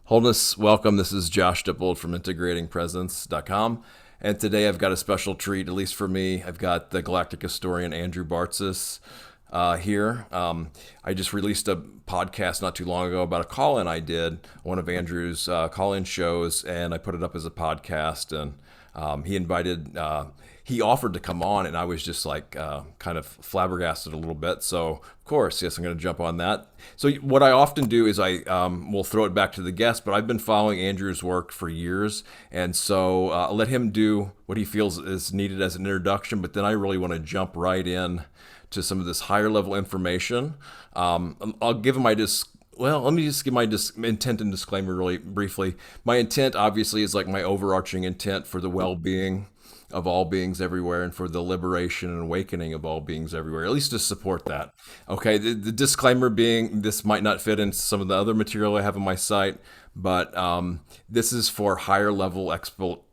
Wholeness, welcome. This is Josh Dippold from integratingpresence.com. And today I've got a special treat, at least for me. I've got the Galactic historian Andrew Bartzis here. I just released a podcast not too long ago about a call-in I did, one of Andrew's call-in shows, and I put it up as a podcast. And he offered to come on, and I was just like kind of flabbergasted a little bit. So, of course, yes, I'm going to jump on that. So what I often do is I will throw it back to the guest, but I've been following Andrew's work for years, and so I'll let him do what he feels is needed as an introduction, but then I really want to jump right in to some of this higher level information. I'll give him let me just give my intent and disclaimer really briefly. My intent, obviously, is like my overarching intent for the well-being of all beings everywhere and for the liberation and awakening of all beings everywhere, at least to support that. Okay, the disclaimer being this might not fit into some of the other material I have on my site, but this is for higher level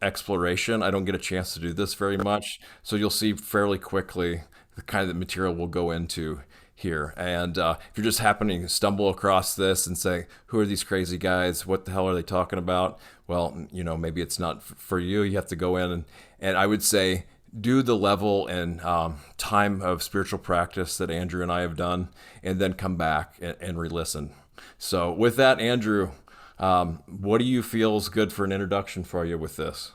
exploration. I don't get a chance to do this very much, so you'll see fairly quickly the kind of material we'll go into here. And if you're just happening to stumble across this and say, who are these crazy guys? What the hell are they talking about? Well, maybe it's not for you. You have to go in and I would say do the level and time of spiritual practice that Andrew and I have done, and then come back and re-listen. So with that, Andrew, what do you feel is good for an introduction for you with this?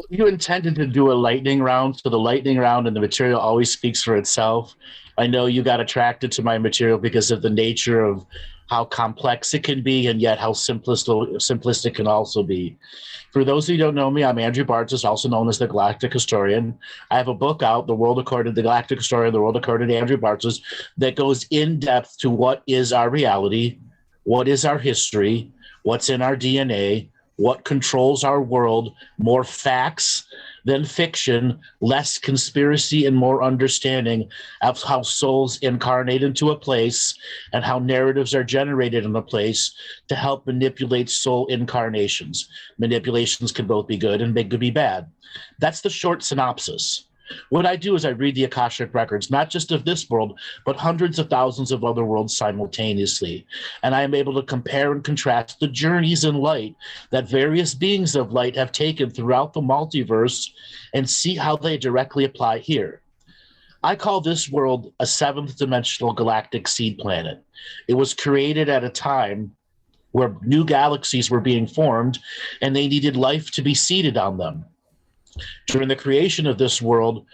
You intended to do a lightning round, so the lightning round and the material always speaks for itself. I know you got attracted to my material because of the nature of how complex it can be and yet how simplistic can also be. For those who don't know me, I'm Andrew Bartzis, also known as the Galactic Historian. I have a book out, The Galactic Historian, The World According to Andrew Bartzis, that goes in depth to what is our reality, what is our history, what's in our DNA, what controls our world, more facts than fiction, less conspiracy and more understanding of how souls incarnate into a place and how narratives are generated in a place to help manipulate soul incarnations. Manipulations can both be good and they could be bad. That's the short synopsis. What I do is I read the Akashic records, not just of this world, but hundreds of thousands of other worlds simultaneously. And I am able to compare and contrast the journeys in light that various beings of light have taken throughout the multiverse and see how they directly apply here. I call this world a seventh dimensional galactic seed planet. It was created at a time where new galaxies were being formed and they needed life to be seeded on them. During the creation of this world,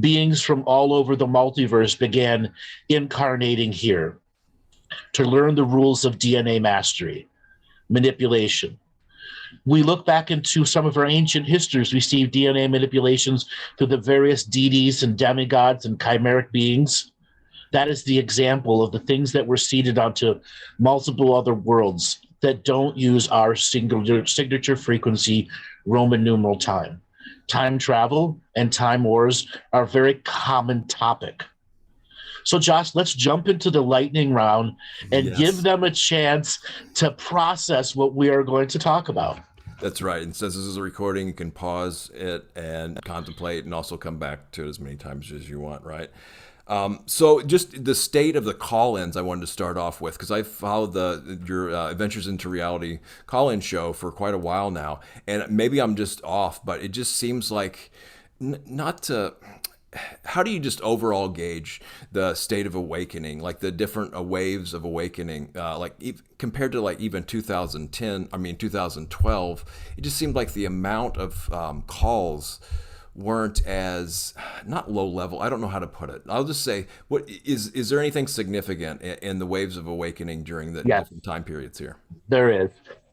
beings from all over the multiverse began incarnating here to learn the rules of DNA mastery, manipulation. We look back into some of our ancient histories, we see DNA manipulations through the various deities and demigods and chimeric beings. That is the example of the things that were seeded onto multiple other worlds that don't use our signature frequency Roman numeral time. Time travel and time wars are a very common topic. So, Josh, let's jump into the lightning round and give them a chance to process what we are going to talk about. That's right. And since this is a recording, you can pause it and contemplate and also come back to it as many times as you want, right? So just the state of the call-ins I wanted to start off with, because I've followed your Adventures into Reality call-in show for quite a while now, and maybe I'm just off, but it just seems like how do you just overall gauge the state of awakening, like the different waves of awakening, compared to like even 2012, it just seemed like the amount of calls weren't as, not low level, I don't know how to put it. I'll just say, what is there anything significant in the waves of awakening during the different time periods here? There is.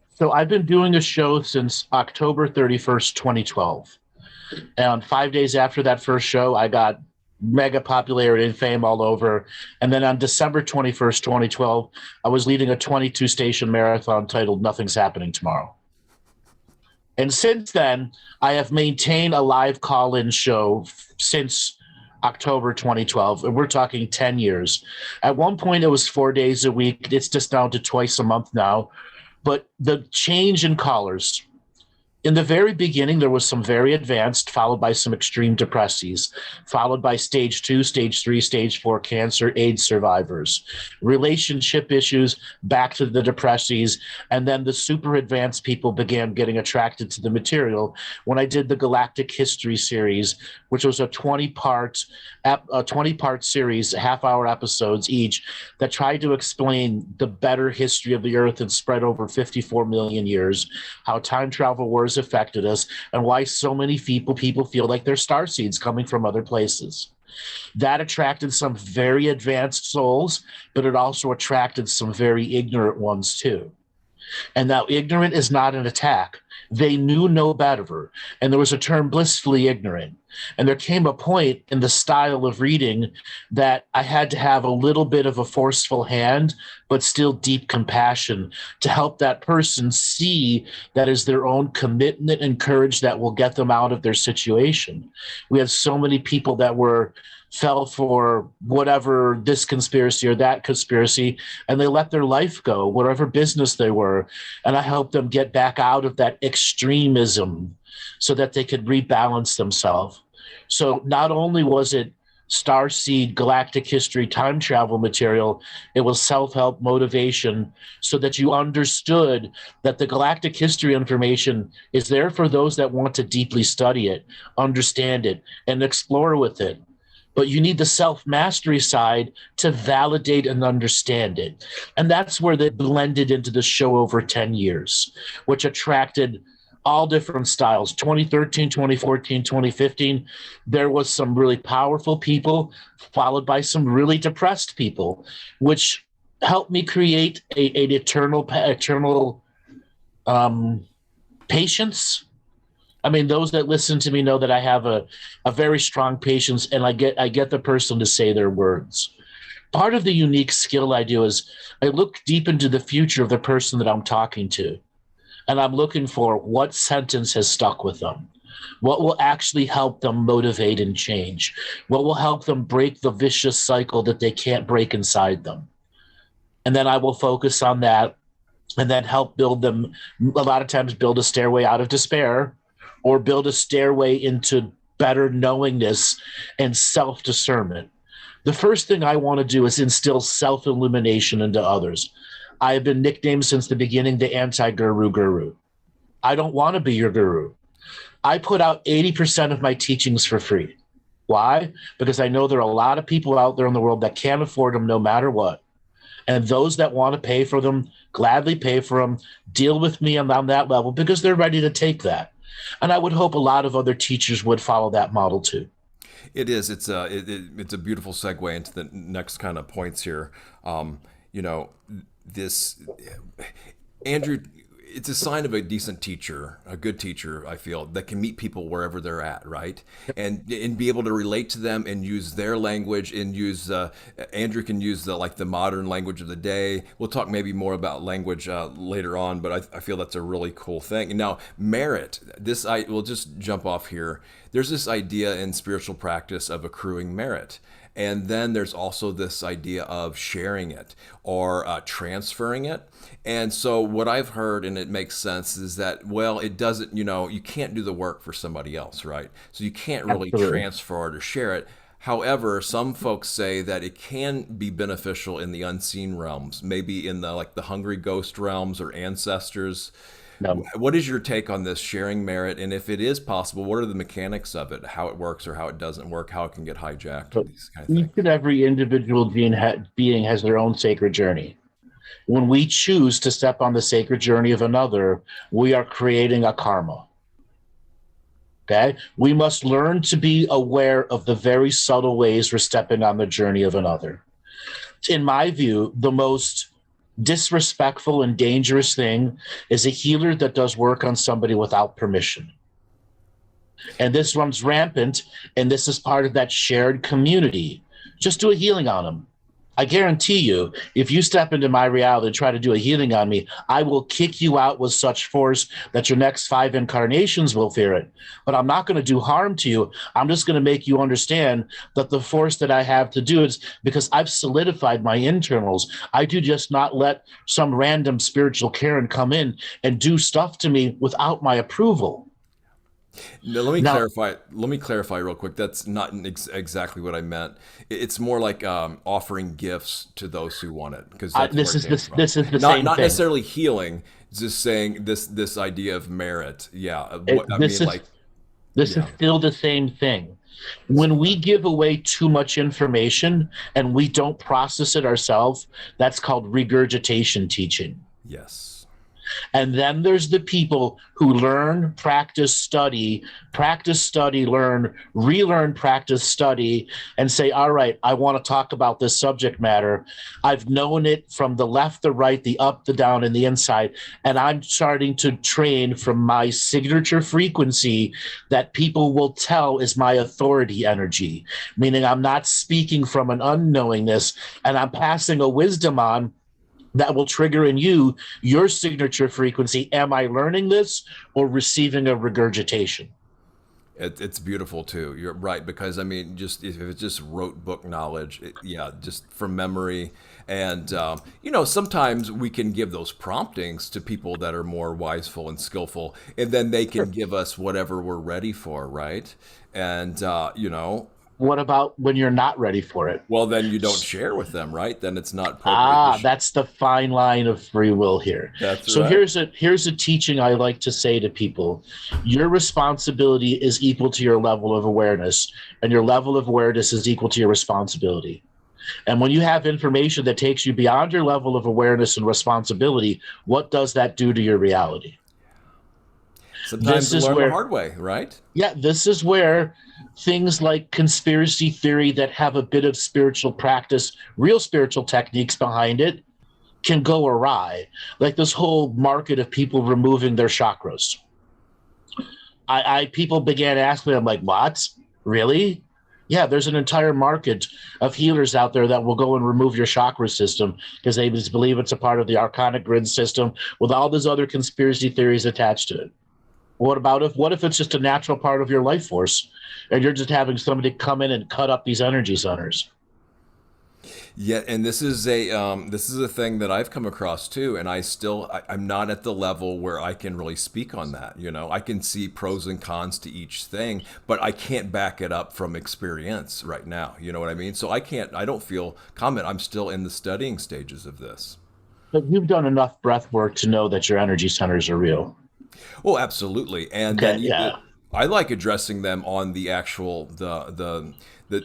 So I've been doing a show since October 31st, 2012. And 5 days after that first show, I got mega popularity and fame all over. And then on December 21st, 2012, I was leading a 22-station marathon titled Nothing's Happening Tomorrow. And since then, I have maintained a live call-in show since October 2012, and we're talking 10 years. At one point, it was 4 days a week. It's just down to twice a month now. But the change in callers In the very beginning, there was some very advanced, followed by some extreme depressies, followed by stage 2, stage 3, stage 4 cancer, AIDS survivors, relationship issues, back to the depressies, and then the super advanced people began getting attracted to the material when I did the Galactic History series, which was a 20-part series, half-hour episodes each, that tried to explain the better history of the Earth and spread over 54 million years, how time travel wars affected us, and why so many people feel like they're starseeds coming from other places. That attracted some very advanced souls, but it also attracted some very ignorant ones too. And now ignorant is not an attack. They knew no better. And there was a term, blissfully ignorant. And there came a point in the style of reading that I had to have a little bit of a forceful hand, but still deep compassion to help that person see that is their own commitment and courage that will get them out of their situation. We had so many people that fell for whatever, this conspiracy or that conspiracy, and they let their life go, whatever business they were. And I helped them get back out of that extremism so that they could rebalance themselves. So not only was it starseed, galactic history, time travel material, it was self-help motivation so that you understood that the galactic history information is there for those that want to deeply study it, understand it, and explore with it. But you need the self-mastery side to validate and understand it. And that's where they blended into the show over 10 years, which attracted all different styles. 2013, 2014, 2015, there was some really powerful people, followed by some really depressed people, which helped me create an eternal patience. I mean, those that listen to me know that I have a very strong patience, and I get the person to say their words. Part of the unique skill I do is I look deep into the future of the person that I'm talking to, and I'm looking for what sentence has stuck with them, what will actually help them motivate and change, what will help them break the vicious cycle that they can't break inside them. And then I will focus on that and then help build them, a lot of times build a stairway out of despair, or build a stairway into better knowingness and self-discernment. The first thing I want to do is instill self-illumination into others. I have been nicknamed since the beginning the anti-guru. I don't want to be your guru. I put out 80% of my teachings for free. Why? Because I know there are a lot of people out there in the world that can't afford them no matter what. And those that want to pay for them, gladly pay for them, deal with me on that level because they're ready to take that. And I would hope a lot of other teachers would follow that model too. It is. It's a beautiful segue into the next kind of points here. This Andrew, it's a sign of a decent teacher, a good teacher, I feel, that can meet people wherever they're at, right? And be able to relate to them and use their language and use, Andrew can use the modern language of the day. We'll talk maybe more about language later on, but I feel that's a really cool thing. And now merit, we'll just jump off here. There's this idea in spiritual practice of accruing merit. And then there's also this idea of sharing it or transferring it. And so what I've heard, and it makes sense, is that, well, it doesn't, you can't do the work for somebody else, right? So you can't really Absolutely. transfer it or share it. However, some folks say that it can be beneficial in the unseen realms, maybe in the hungry ghost realms or ancestors. No. What is your take on this sharing merit? And if it is possible, what are the mechanics of it, how it works or how it doesn't work, how it can get hijacked, So these kind of each things? and every individual being has their own sacred journey. When we choose to step on the sacred journey of another, we are creating a karma. Okay? We must learn to be aware of the very subtle ways we're stepping on the journey of another. In my view, the most disrespectful and dangerous thing is a healer that does work on somebody without permission. And this runs rampant, and this is part of that shared community. Just do a healing on them. I guarantee you, if you step into my reality and try to do a healing on me, I will kick you out with such force that your next 5 incarnations will fear it. But I'm not going to do harm to you. I'm just going to make you understand that the force that I have to do is because I've solidified my internals. I do just not let some random spiritual Karen come in and do stuff to me without my approval. No, let me Now, clarify. Let me clarify real quick. That's not exactly what I meant. It's more like offering gifts to those who want it, because that's where this it is came this from. this is the Not same not thing. necessarily healing. Just saying this idea of merit. Yeah. It, What I this mean, is like, this is yeah. still the same thing. When we give away too much information and we don't process it ourselves, that's called regurgitation teaching. Yes. And then there's the people who learn, practice, study, learn, relearn, practice, study, and say, all right, I want to talk about this subject matter. I've known it from the left, the right, the up, the down, and the inside. And I'm starting to train from my signature frequency that people will tell is my authority energy, meaning I'm not speaking from an unknowingness and I'm passing a wisdom on that will trigger in you your signature frequency. Am I learning this or receiving a regurgitation? It's beautiful too. You're right, because I mean, just if it's just rote book knowledge, yeah, just from memory, and sometimes we can give those promptings to people that are more wiseful and skillful, and then they can give us whatever we're ready for, right? And What about when you're not ready for it? well, then you don't share with them, right? Then it's not appropriate to. That's the fine line of free will here. That's So right. here's a teaching I like to say to people. Your responsibility is equal to your level of awareness, and your level of awareness is equal to your responsibility. And when you have information that takes you beyond your level of awareness and responsibility, what does that do to your reality? Sometimes This you is learn the where hard way, right? this is where things like conspiracy theory that have a bit of spiritual practice, real spiritual techniques behind it, can go awry. Like this whole market of people removing their chakras. I people began asking me, I'm like, what? Really? Yeah, there's an entire market of healers out there that will go and remove your chakra system because they just believe it's a part of the arcanic grid system with all these other conspiracy theories attached to it. What if it's just a natural part of your life force and you're just having somebody come in and cut up these energy centers? Yeah, and this is a thing that I've come across too, and I'm not at the level where I can really speak on that. I can see pros and cons to each thing, but I can't back it up from experience right now. You know what I mean? So I don't feel comment. I'm still in the studying stages of this. But you've done enough breath work to know that your energy centers are real. Oh, absolutely. And Okay, then yeah. I like addressing them on the actual the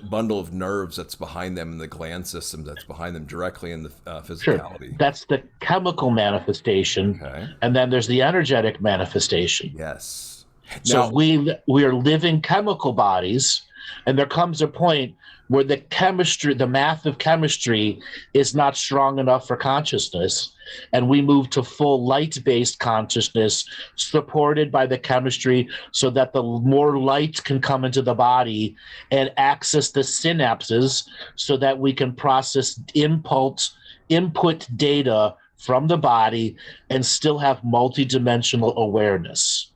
bundle of nerves that's behind them and the gland system that's behind them directly in the Sure. physicality. That's the chemical manifestation. Okay. And then there's the energetic manifestation. Yes. So Now, we are living chemical bodies, and there comes a point where the chemistry, the math of chemistry, is not strong enough for consciousness, and we move to full light-based consciousness, supported by the chemistry, so that the more light can come into the body and access the synapses, so that we can process input data from the body and still have multidimensional awareness.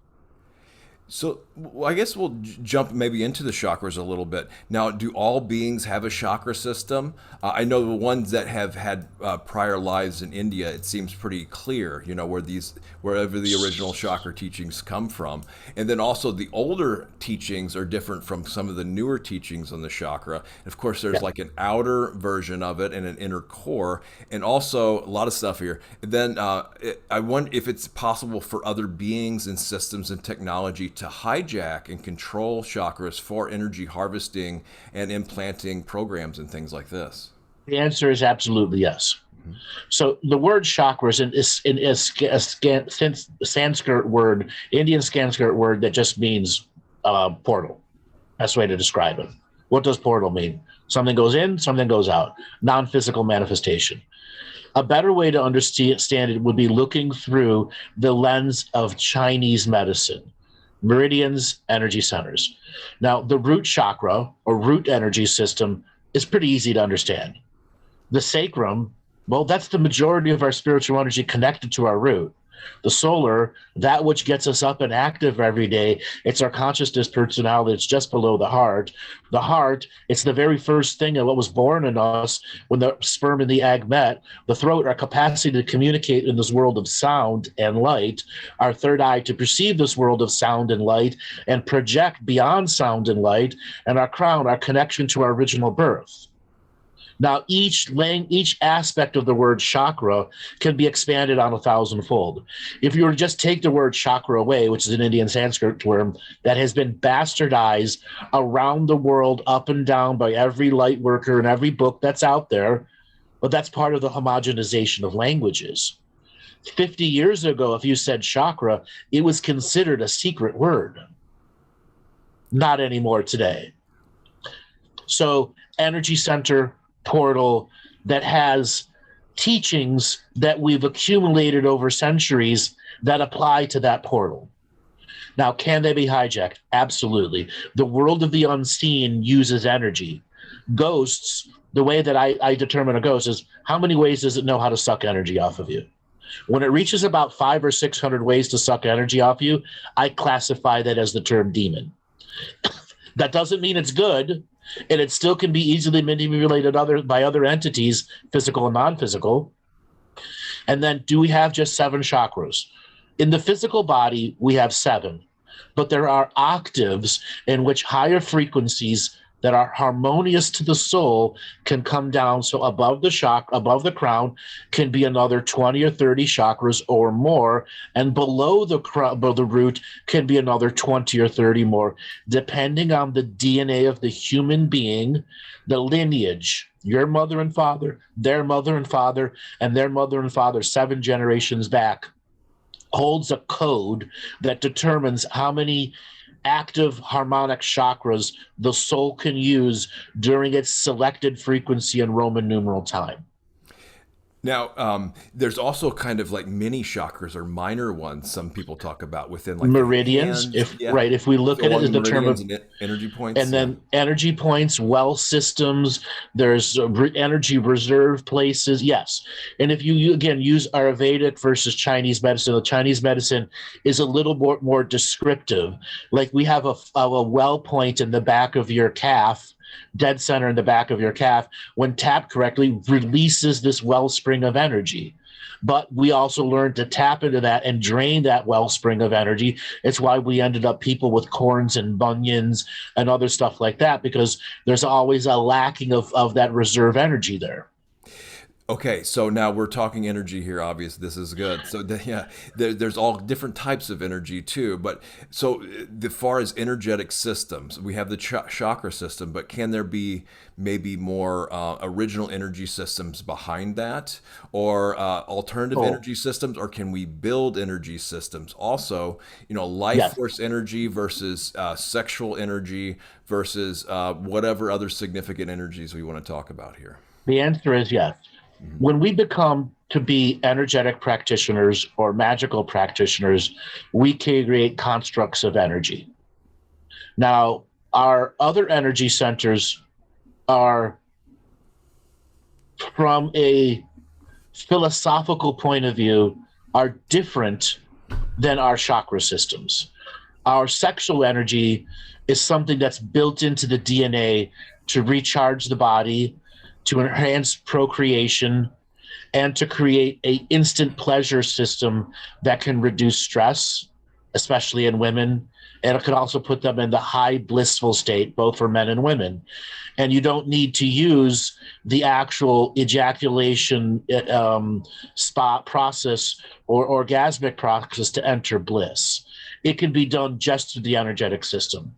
so I guess we'll jump maybe into the chakras a little bit. Now, do all beings have a chakra system? I know the ones that have had prior lives in India, it seems pretty clear, wherever the original chakra teachings come from. And then also the older teachings are different from some of the newer teachings on the chakra. And of course, there's Yeah. like an outer version of it and an inner core, and also a lot of stuff here. And then I wonder if it's possible for other beings and systems and technology to hijack and control chakras for energy harvesting and implanting programs and things like this. The answer is absolutely yes. So the word chakras is a Sanskrit word, Indian Sanskrit word that just means portal. That's the way to describe it. What does portal mean? Something goes in, something goes out. Non-physical manifestation. A better way to understand it would be looking through the lens of Chinese medicine. Meridians, energy centers. Now, the root chakra or root energy system is pretty easy to understand. The sacrum, well, that's the majority of our spiritual energy connected to our root. The solar, that which gets us up and active every day, it's our consciousness personality. It's just below the heart. The heart, it's the very first thing of what was born in us when the sperm and the egg met. The throat, our capacity to communicate in this world of sound and light. Our third eye to perceive this world of sound and light and project beyond sound and light. And our crown, our connection to our original birth. Now, each aspect of the word chakra can be expanded on 1,000-fold. If you were to just take the word chakra away, which is an Indian Sanskrit term that has been bastardized around the world, up and down, by every light worker and every book that's out there, but that's part of the homogenization of languages. 50 years ago, if you said chakra, it was considered a secret word. Not anymore today. So, energy center, portal that has teachings that we've accumulated over centuries that apply to that portal. Now, can they be hijacked? Absolutely. The world of the unseen uses energy. Ghosts, the way that I determine a ghost is how many ways does it know how to suck energy off of you? When it reaches about 500 or 600 ways to suck energy off you, I classify that as the term demon. That doesn't mean it's good. And it still can be easily manipulated by other entities, physical and non-physical. And then, do we have just 7 chakras? In the physical body, we have 7. But there are octaves in which higher frequencies that are harmonious to the soul can come down. So above the crown can be another 20 or 30 chakras or more, and below the root can be another 20 or 30 more, depending on the DNA of the human being, the lineage, your mother and father, their mother and father, and their mother and father 7 generations back, holds a code that determines how many active harmonic chakras the soul can use during its selected frequency and Roman numeral time. Now, there's also kind of like mini chakras or minor ones some people talk about within like meridians. If we look at it as the term of energy points, and then energy points, well systems, there's energy reserve places. Yes. And if you again use Ayurvedic versus Chinese medicine, the Chinese medicine is a little more descriptive. Like we have a well point in the back of your calf, dead center in the back of your calf, when tapped correctly, releases this wellspring of energy. But we also learned to tap into that and drain that wellspring of energy. It's why we ended up people with corns and bunions and other stuff like that, because there's always a lacking of that reserve energy there. Okay, so now we're talking energy here. Obviously, this is good. So there's all different types of energy too. But so as far as energetic systems, we have the chakra system, but can there be maybe more original energy systems behind that, or alternative energy systems, or can we build energy systems? Also, life force energy versus sexual energy versus whatever other significant energies we want to talk about here. The answer is yes. When we become to be energetic practitioners or magical practitioners, we can create constructs of energy. Now, our other energy centers are, from a philosophical point of view, are different than our chakra systems. Our sexual energy is something that's built into the DNA to recharge the body, to enhance procreation, and to create an instant pleasure system that can reduce stress, especially in women. And it could also put them in the high blissful state, both for men and women. And you don't need to use the actual ejaculation spot process or orgasmic process to enter bliss. It can be done just through the energetic system.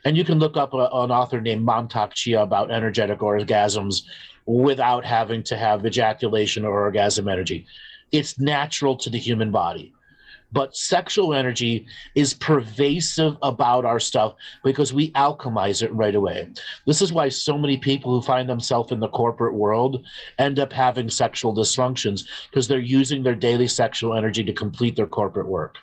And you can look up an author named Mantak Chia about energetic orgasms without having to have ejaculation or orgasm energy. It's natural to the human body. But sexual energy is pervasive about our stuff because we alchemize it right away. This is why so many people who find themselves in the corporate world end up having sexual dysfunctions, because they're using their daily sexual energy to complete their corporate work.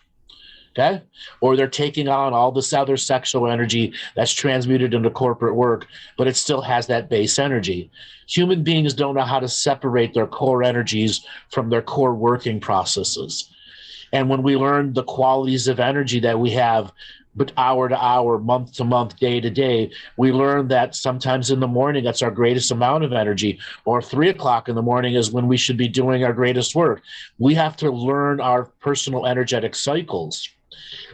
Okay. Or they're taking on all this other sexual energy that's transmuted into corporate work, but it still has that base energy. Human beings don't know how to separate their core energies from their core working processes. And when we learn the qualities of energy that we have, but hour to hour, month to month, day to day, we learn that sometimes in the morning, that's our greatest amount of energy, or 3 o'clock in the morning is when we should be doing our greatest work. We have to learn our personal energetic cycles.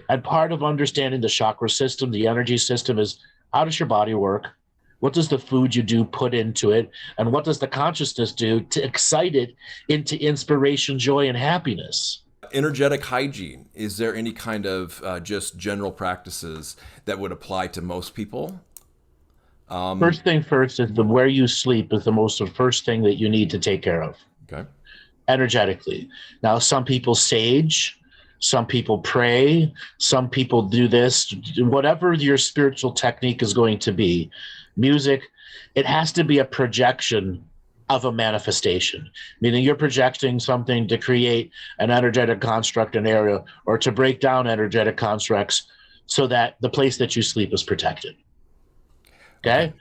And part of understanding the chakra system, the energy system, is how does your body work? What does the food you do put into it? And what does the consciousness do to excite it into inspiration, joy, and happiness? Energetic hygiene. Is there any kind of just general practices that would apply to most people? First thing first is the where you sleep is the most first thing that you need to take care of Okay. energetically. Now, some people sage, some people pray, some people do this, whatever your spiritual technique is going to be. Music, it has to be a projection of a manifestation, meaning you're projecting something to create an energetic construct, an area, or to break down energetic constructs so that the place that you sleep is protected. Okay.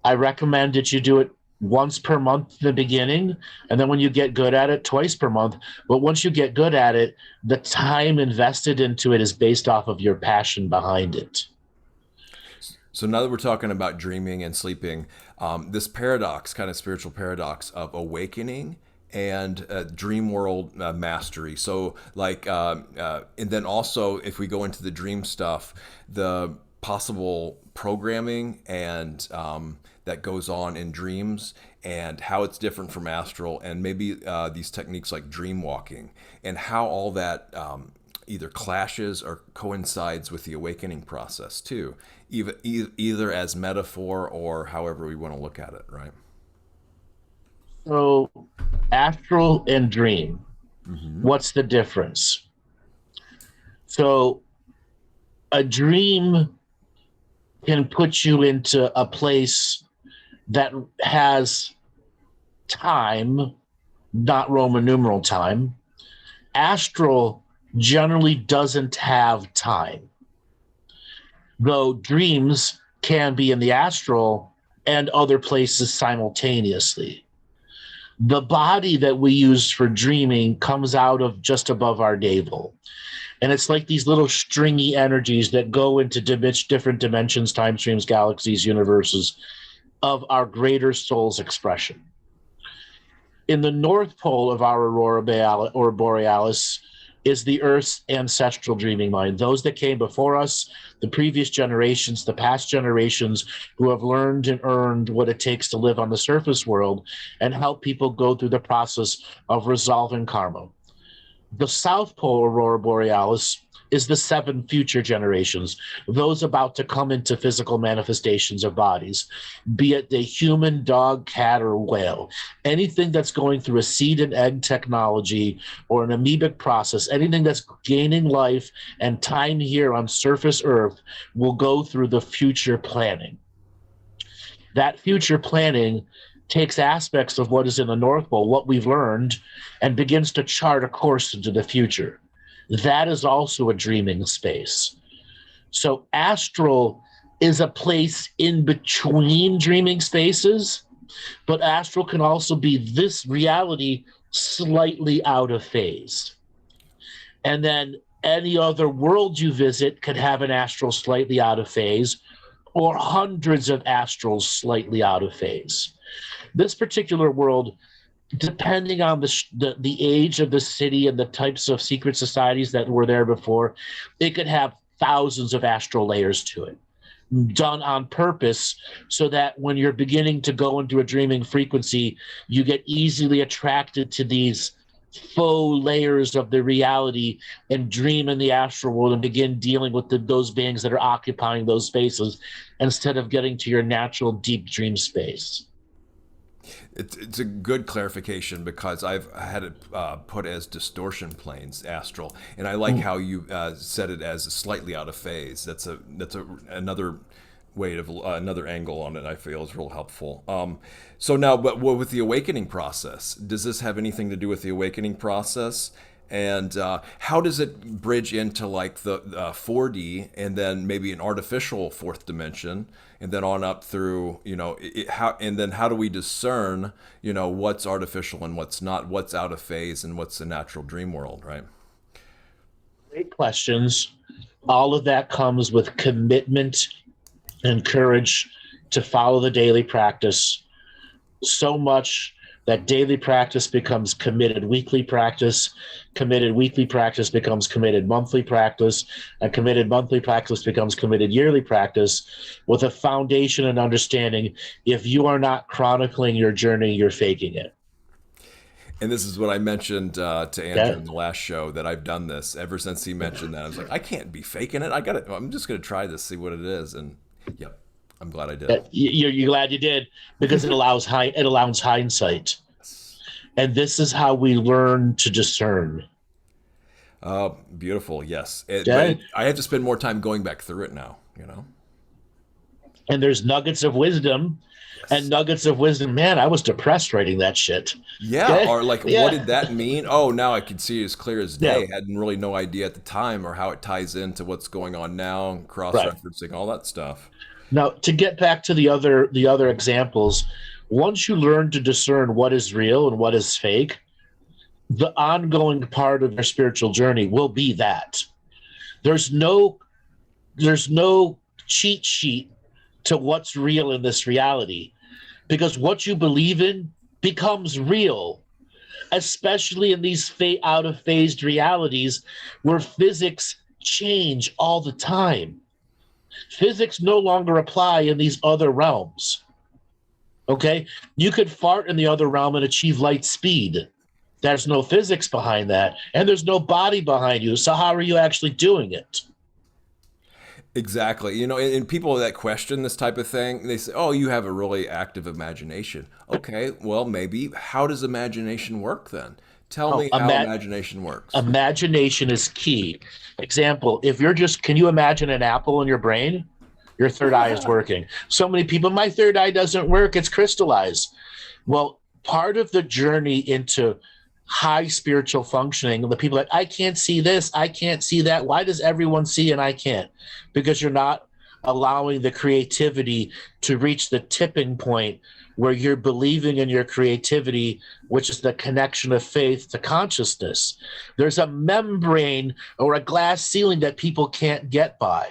I recommend that you do it once per month in the beginning, and then when you get good at it, twice per month. But once you get good at it, the time invested into it is based off of your passion behind it. So now that we're talking about dreaming and sleeping, this paradox, kind of spiritual paradox of awakening and dream world mastery. So and then also if we go into the dream stuff, the possible programming and that goes on in dreams and how it's different from astral, and maybe these techniques like dream walking and how all that either clashes or coincides with the awakening process too, either as metaphor or however we want to look at it, right? So, astral and dream, what's the difference? So, a dream can put you into a place that has time, not Roman numeral time. Astral generally doesn't have time, though dreams can be in the astral and other places simultaneously. The body that we use for dreaming comes out of just above our navel. And it's like these little stringy energies that go into different dimensions, time streams, galaxies, universes of our greater soul's expression. In the North Pole of our aurora borealis is the Earth's ancestral dreaming mind. Those that came before us, the previous generations, the past generations who have learned and earned what it takes to live on the surface world and help people go through the process of resolving karma. The South Pole aurora borealis is the 7 future generations, those about to come into physical manifestations of bodies, be it the human, dog, cat, or whale. Anything that's going through a seed and egg technology or an amoebic process, anything that's gaining life and time here on surface Earth will go through the future planning. That future planning takes aspects of what is in the North Pole, what we've learned, and begins to chart a course into the future. That is also a dreaming space. So astral is a place in between dreaming spaces, but astral can also be this reality slightly out of phase. And then any other world you visit could have an astral slightly out of phase, or hundreds of astrals slightly out of phase. This particular world, depending on the age of the city and the types of secret societies that were there before, it could have thousands of astral layers to it, done on purpose so that when you're beginning to go into a dreaming frequency, you get easily attracted to these faux layers of the reality and dream in the astral world and begin dealing with those beings that are occupying those spaces instead of getting to your natural deep dream space. It's a good clarification because I've had it put as distortion planes, astral, and I like how you said it as slightly out of phase. That's another way of another angle on it. I feel is real helpful. So now, but with the awakening process, does this have anything to do with the awakening process? And how does it bridge into like the 4D and then maybe an artificial fourth dimension, and then on up through, and then how do we discern, what's artificial and what's not, what's out of phase and what's the natural dream world, right? Great questions. All of that comes with commitment and courage to follow the daily practice so much that daily practice becomes committed weekly practice, committed weekly practice becomes committed monthly practice, and committed monthly practice becomes committed yearly practice, with a foundation and understanding if you are not chronicling your journey, you're faking it. And this is what I mentioned to Andrew in the last show, that I've done this ever since he mentioned that. I was like, I can't be faking it. I'm just going to try this, see what it is. And yep. I'm glad I did. You're glad you did, because it allows hindsight, and this is how we learn to discern. Oh, beautiful! Yes, but I have to spend more time going back through it now. And there's nuggets of wisdom, and nuggets of wisdom. Man, I was depressed writing that shit. Yeah, or like, what did that mean? Oh, now I can see it as clear as day. I hadn't really no idea at the time, or how it ties into what's going on now, cross-referencing all that stuff. Now, to get back to the other examples, once you learn to discern what is real and what is fake, the ongoing part of your spiritual journey will be that. There's no cheat sheet to what's real in this reality, because what you believe in becomes real, especially in these out of phased realities where physics change all the time. Physics no longer apply in these other realms. Okay? You could fart in the other realm and achieve light speed. There's no physics behind that, and there's no body behind you. So how are you actually doing it? Exactly. And people that question this type of thing, they say, oh, you have a really active imagination. Okay, well, maybe. How does imagination work then? Tell me how imagination works. Imagination is key. Example, can you imagine an apple in your brain? Your third eye is working. So many people, my third eye doesn't work, it's crystallized. Well, part of the journey into high spiritual functioning, the people I can't see this, I can't see that. Why does everyone see and I can't? Because you're not allowing the creativity to reach the tipping point where you're believing in your creativity, which is the connection of faith to consciousness. There's a membrane or a glass ceiling that people can't get by.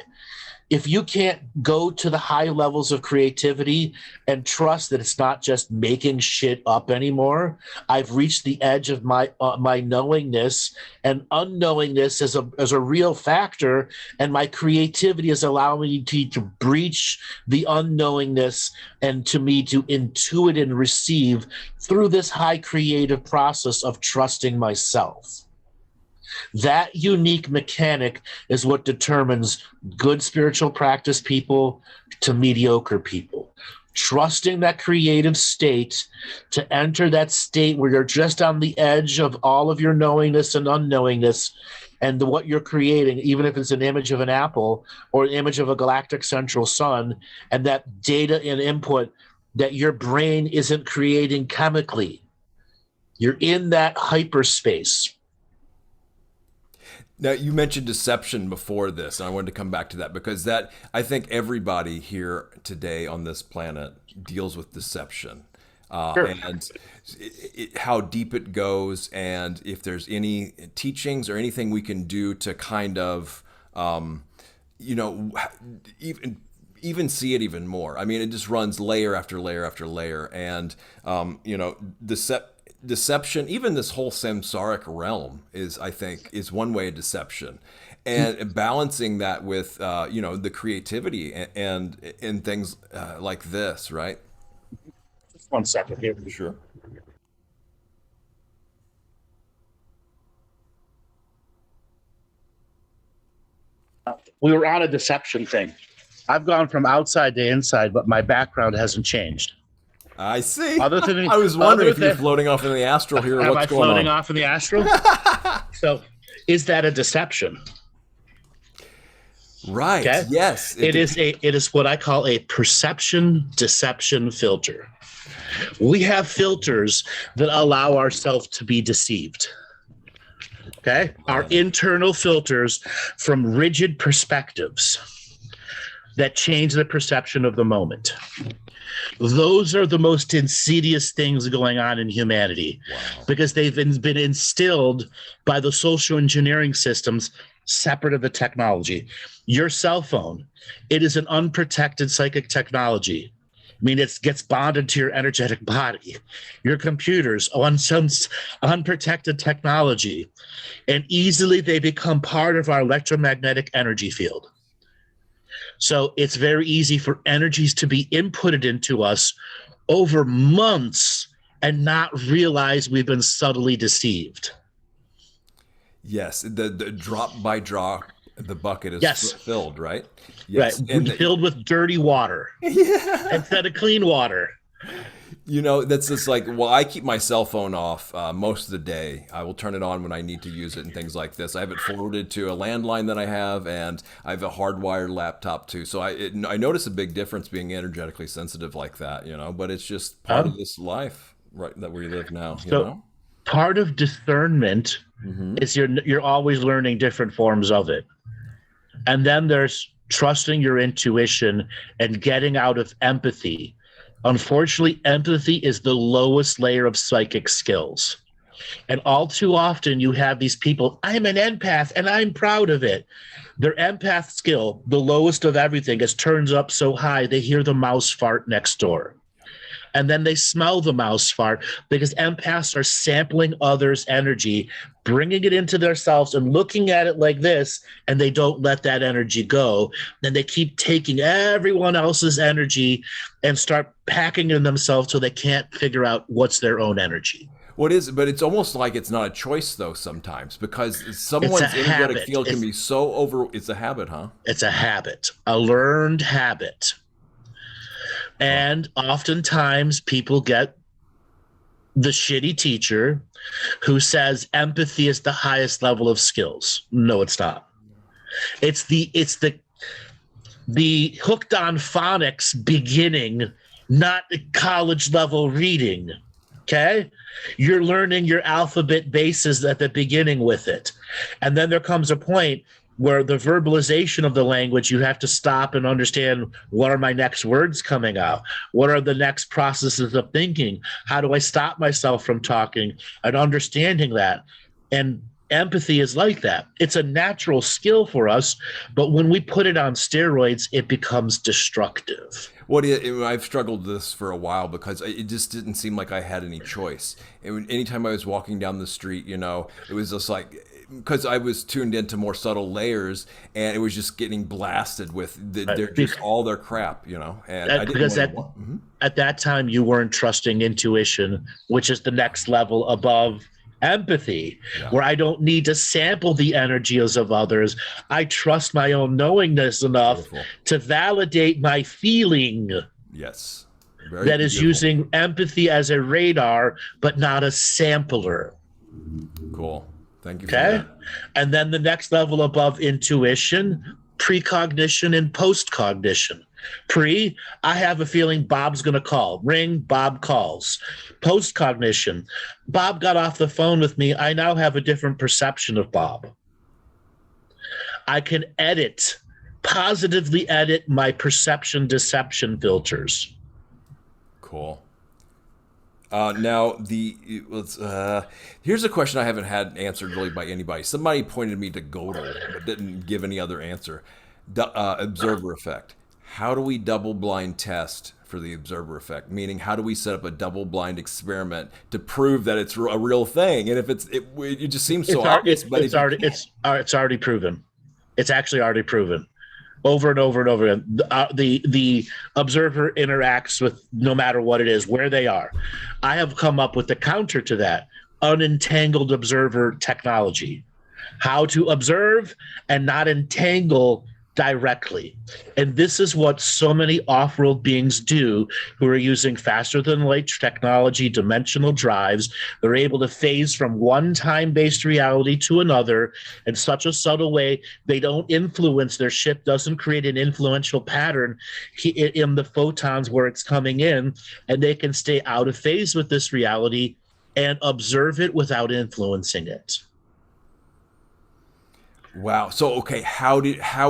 If you can't go to the high levels of creativity and trust that it's not just making shit up anymore, I've reached the edge of my knowingness, and unknowingness as a real factor, and my creativity is allowing me to breach the unknowingness and to me to intuit and receive through this high creative process of trusting myself. That unique mechanic is what determines good spiritual practice people to mediocre people. Trusting that creative state, to enter that state where you're just on the edge of all of your knowingness and unknowingness, and what you're creating, even if it's an image of an apple or an image of a galactic central sun, and that data and input that your brain isn't creating chemically. You're in that hyperspace. Now, you mentioned deception before this, and I wanted to come back to that, because that, I think everybody here today on this planet deals with deception. Sure. And how deep it goes, and if there's any teachings or anything we can do to kind of, even see it even more. I mean, it just runs layer after layer after layer, and deception, even this whole samsaric realm I think is one way of deception, and balancing that with the creativity and things like this, right? Just 1 second here. Sure. We were on a deception thing. I've gone from outside to inside, but my background hasn't changed. I see. Other than, I was wondering if you're floating off in the astral here. Am what's I going floating on? off in the astral? So, is that a deception? Right. Okay? Yes. It is what I call a perception deception filter. We have filters that allow ourselves to be deceived. Okay. Our internal filters from rigid perspectives that change the perception of the moment. Those are the most insidious things going on in humanity because they've been instilled by the social engineering systems separate of the technology. Your cell phone, it is an unprotected psychic technology. I mean, it gets bonded to your energetic body. Your computers on some unprotected technology, and easily they become part of our electromagnetic energy field. So it's very easy for energies to be inputted into us over months and not realize we've been subtly deceived. Yes, the drop by drop, the bucket is Yes. filled, right? Yes, right. And filled with dirty water instead of clean water. You know, that's just like, well, I keep my cell phone off most of the day. I will turn it on when I need to use it and things like this. I have it forwarded to a landline that I have, and I have a hardwired laptop too. So I notice a big difference being energetically sensitive like that, you know, but it's just part of this life, right, that we live now, you know? Part of discernment is you're always learning different forms of it. And then there's trusting your intuition and getting out of empathy. Unfortunately, empathy is the lowest layer of psychic skills. And all too often you have these people, I'm an empath and I'm proud of it. Their empath skill, the lowest of everything, is turns up so high they hear the mouse fart next door. And then they smell the mouse fart because empaths are sampling others' energy, bringing it into themselves and looking at it like this, and they don't let that energy go. Then they keep taking everyone else's energy and start packing in themselves so they can't figure out what's their own energy. What is, but it's almost like it's not a choice though sometimes, because someone's energetic field can be so over. It's a habit, huh? It's a habit, a learned habit. And oftentimes people get the shitty teacher who says empathy is the highest level of skills. No, it's not. It's the hooked on phonics beginning, not the college level reading. Okay? You're learning your alphabet bases at the beginning with it. And then there comes a point where the verbalization of the language, you have to stop and understand, what are my next words coming out? What are the next processes of thinking? How do I stop myself from talking and understanding that? And empathy is like that. It's a natural skill for us, but when we put it on steroids, it becomes destructive. I've struggled with this for a while because it just didn't seem like I had any choice. Anytime I was walking down the street, you know, it was just like, because I was tuned into more subtle layers, and it was just getting blasted with just all their crap, you know. And I didn't at that time you weren't trusting intuition, which is the next level above empathy, where I don't need to sample the energies of others. I trust my own knowingness enough to validate my feeling. Yes. That is using empathy as a radar, but not a sampler. Cool. Thank you for that. And then the next level above intuition, precognition and postcognition. Pre, I have a feeling Bob's going to call. Ring, Bob calls. Postcognition, Bob got off the phone with me. I now have a different perception of Bob. I can positively edit my perception deception filters. Cool. Now, here's a question I haven't had answered really by anybody. Somebody pointed me to Gödel, but didn't give any other answer. Observer effect. How do we double blind test for the observer effect? Meaning, how do we set up a double blind experiment to prove that it's a real thing? And if it just seems so obvious, but it's already proven. It's actually already proven. Over and over and over again. The observer interacts with no matter what it is, where they are. I have come up with the counter to that, unentangled observer technology. How to observe and not entangle directly. And this is what so many off-world beings do who are using faster than light technology, dimensional drives. They're able to phase from one time-based reality to another in such a subtle way they don't influence, their ship doesn't create an influential pattern in the photons where it's coming in, and they can stay out of phase with this reality and observe it without influencing it. Wow. So, okay, how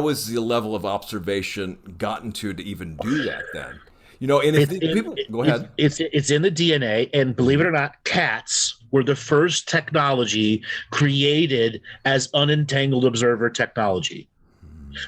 is the level of observation gotten to even do that then? And if It's the in people go ahead. it's in the DNA, and believe it or not, cats were the first technology created as unentangled observer technology.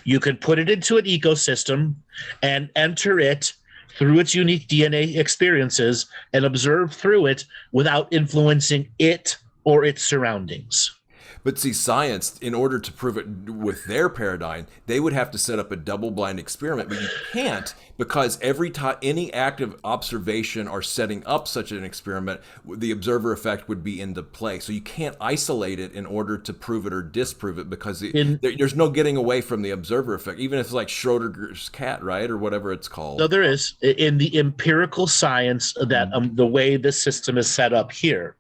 You could put it into an ecosystem and enter it through its unique DNA experiences and observe through it without influencing it or its surroundings. But see, science, in order to prove it with their paradigm, they would have to set up a double-blind experiment, but you can't because every time any active observation or setting up such an experiment, the observer effect would be into play. So you can't isolate it in order to prove it or disprove it because there's no getting away from the observer effect, even if it's like Schrodinger's cat, right, or whatever it's So called. there is in the empirical science that the way this system is set up here,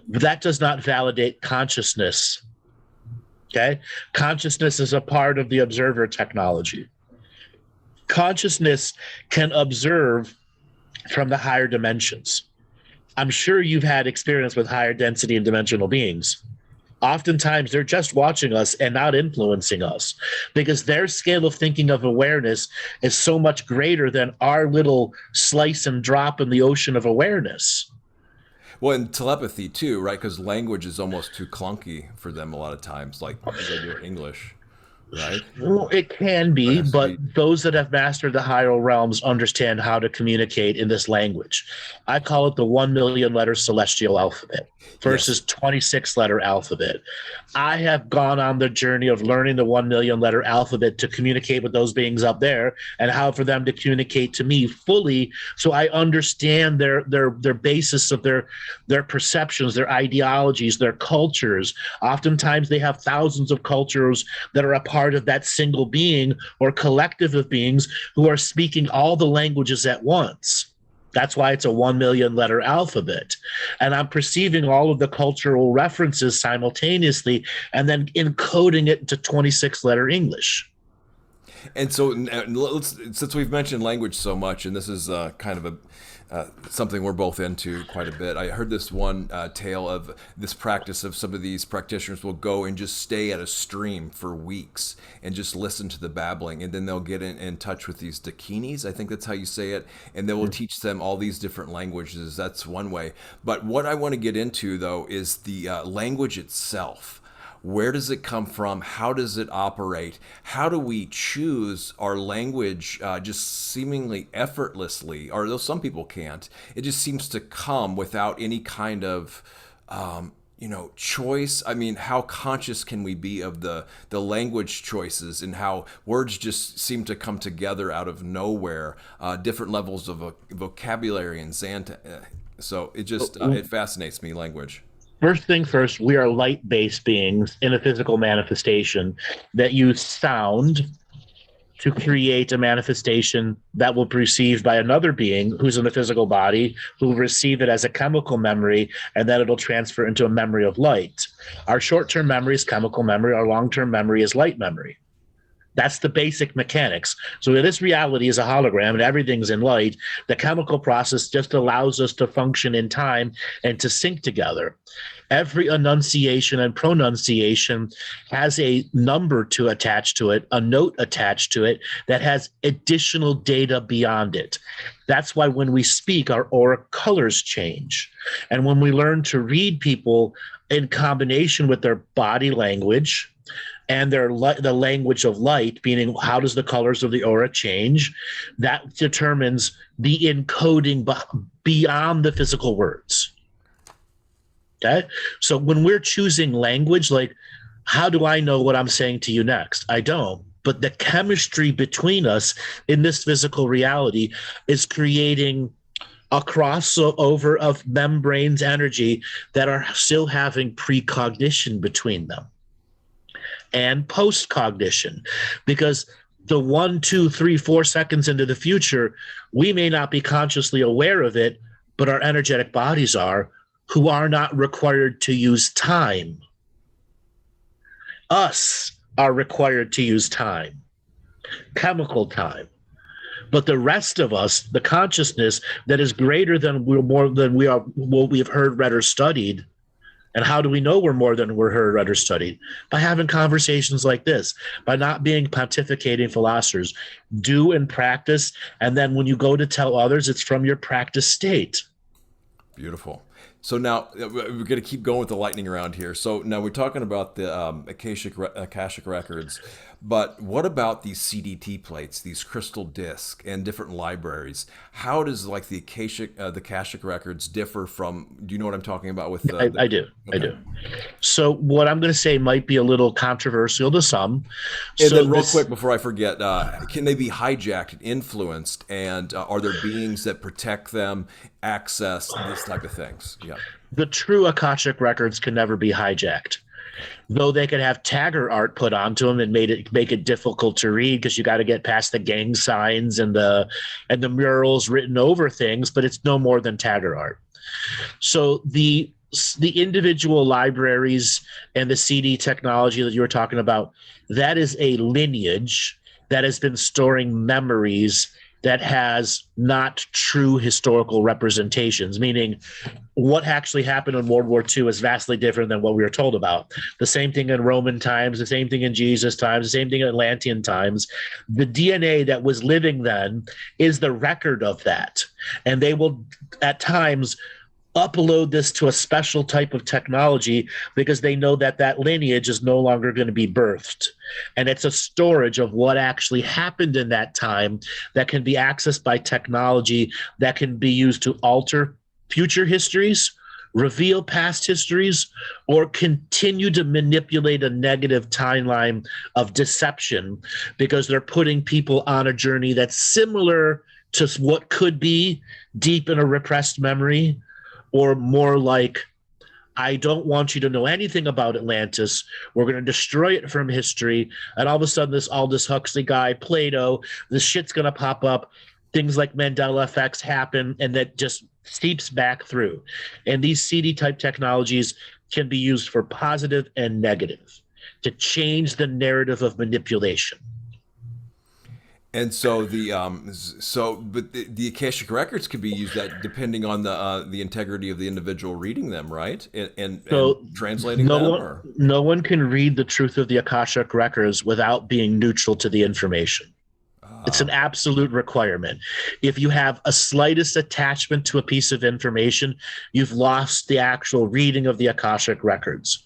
that does not validate consciousness. Okay. Consciousness is a part of the observer technology. Consciousness can observe from the higher dimensions. I'm sure you've had experience with higher density and dimensional beings. Oftentimes they're just watching us and not influencing us because their scale of thinking of awareness is so much greater than our little slice and drop in the ocean of awareness. Well, and telepathy too, right? Because language is almost too clunky for them a lot of times, like they do English, right? Well, it can Or it be, has to but be. those that have mastered the higher realms understand how to communicate in this language. I call it the 1 million letter celestial alphabet Yes. versus 26 letter alphabet. I have gone on the journey of learning the 1 million letter alphabet to communicate with those beings up there and how for them to communicate to me fully so I understand their basis of their perceptions, their ideologies, their cultures. Oftentimes they have thousands of cultures that are a part of that single being or collective of beings who are speaking all the languages at once. That's why it's a 1 million letter alphabet. And I'm perceiving all of the cultural references simultaneously and then encoding it into 26 letter English. And so, since we've mentioned language so much, and this is kind of a something we're both into quite a bit. I heard this one tale of this practice of some of these practitioners will go and just stay at a stream for weeks and just listen to the babbling, and then they'll get in touch with these dakinis. I think that's how you say it, and they will teach them all these different languages. That's one way. But what I want to get into though is the language itself. Where does it come from? How does it operate? How do we choose our language just seemingly effortlessly? Or though some people can't, it just seems to come without any kind of choice. I mean, how conscious can we be of the language choices and how words just seem to come together out of nowhere? Different levels of vocabulary and so it just it fascinates me, language. First thing first, we are light-based beings in a physical manifestation that use sound to create a manifestation that will be received by another being who's in the physical body, who will receive it as a chemical memory, and then it'll transfer into a memory of light. Our short-term memory is chemical memory. Our long-term memory is light memory. That's the basic mechanics. So this reality is a hologram and everything's in light. The chemical process just allows us to function in time and to sync together. Every enunciation and pronunciation has a number to attach to it, a note attached to it that has additional data beyond it. That's why when we speak, our aura colors change. And when we learn to read people in combination with their body language, and the language of light, meaning how does the colors of the aura change, that determines the encoding beyond the physical words. Okay? So when we're choosing language, like, how do I know what I'm saying to you next? I don't. But the chemistry between us in this physical reality is creating a crossover of membranes energy that are still having precognition between them and post-cognition, because the 1, 2, 3, 4 seconds into the future, we may not be consciously aware of it, but our energetic bodies are, who are not required to use time. Us are required to use time, chemical time. But the rest of us, the consciousness that is greater than we are, what we have heard, read, or studied, And how do we know we're more than we're heard, read, or studied? By having conversations like this, by not being pontificating philosophers. Do and practice, and then when you go to tell others, it's from your practice state. Beautiful. So now we're going to keep going with the lightning round here. So now we're talking about the Akashic records, but what about these CDT plates, these crystal discs, and different libraries? How does like the Akashic records differ from? Do you know what I'm talking about? With I do. Okay. I do. So what I'm going to say might be a little controversial to some. And then real quick before I forget, can they be hijacked and influenced? And are there beings that protect them, access this type of things? Yeah. The true Akashic records can never be hijacked, though they could have tagger art put onto them and make it difficult to read because you got to get past the gang signs and the murals written over things, but it's no more than tagger art. So the individual libraries and the CD technology that you were talking about, that is a lineage that has been storing memories that has not true historical representations, meaning what actually happened in World War II is vastly different than what we were told about. The same thing in Roman times, the same thing in Jesus times, the same thing in Atlantean times. The DNA that was living then is the record of that. And they will, at times, upload this to a special type of technology because they know that that lineage is no longer going to be birthed. And it's a storage of what actually happened in that time that can be accessed by technology that can be used to alter future histories, reveal past histories, or continue to manipulate a negative timeline of deception because they're putting people on a journey that's similar to what could be deep in a repressed memory, or more like, I don't want you to know anything about Atlantis. We're going to destroy it from history. And all of a sudden, this Aldous Huxley guy, Plato, this shit's going to pop up. Things like Mandela effects happen, and that just seeps back through. And these CD-type technologies can be used for positive and negative to change the narrative of manipulation. And so the Akashic records could be used that depending on the integrity of the individual reading them, right? And translating them. No one can read the truth of the Akashic records without being neutral to the information. It's an absolute requirement. If you have a slightest attachment to a piece of information, you've lost the actual reading of the Akashic records.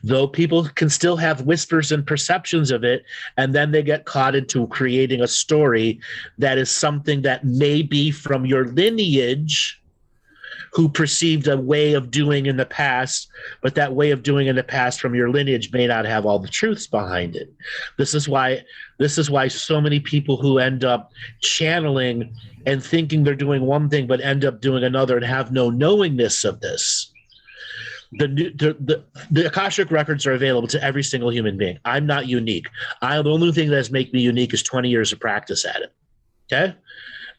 Though people can still have whispers and perceptions of it, and then they get caught into creating a story that is something that may be from your lineage who perceived a way of doing in the past, but that way of doing in the past from your lineage may not have all the truths behind it. This is why so many people who end up channeling and thinking they're doing one thing but end up doing another and have no knowingness of this. The Akashic records are available to every single human being. I'm not unique. The only thing that's make me unique is 20 years of practice at it. Okay?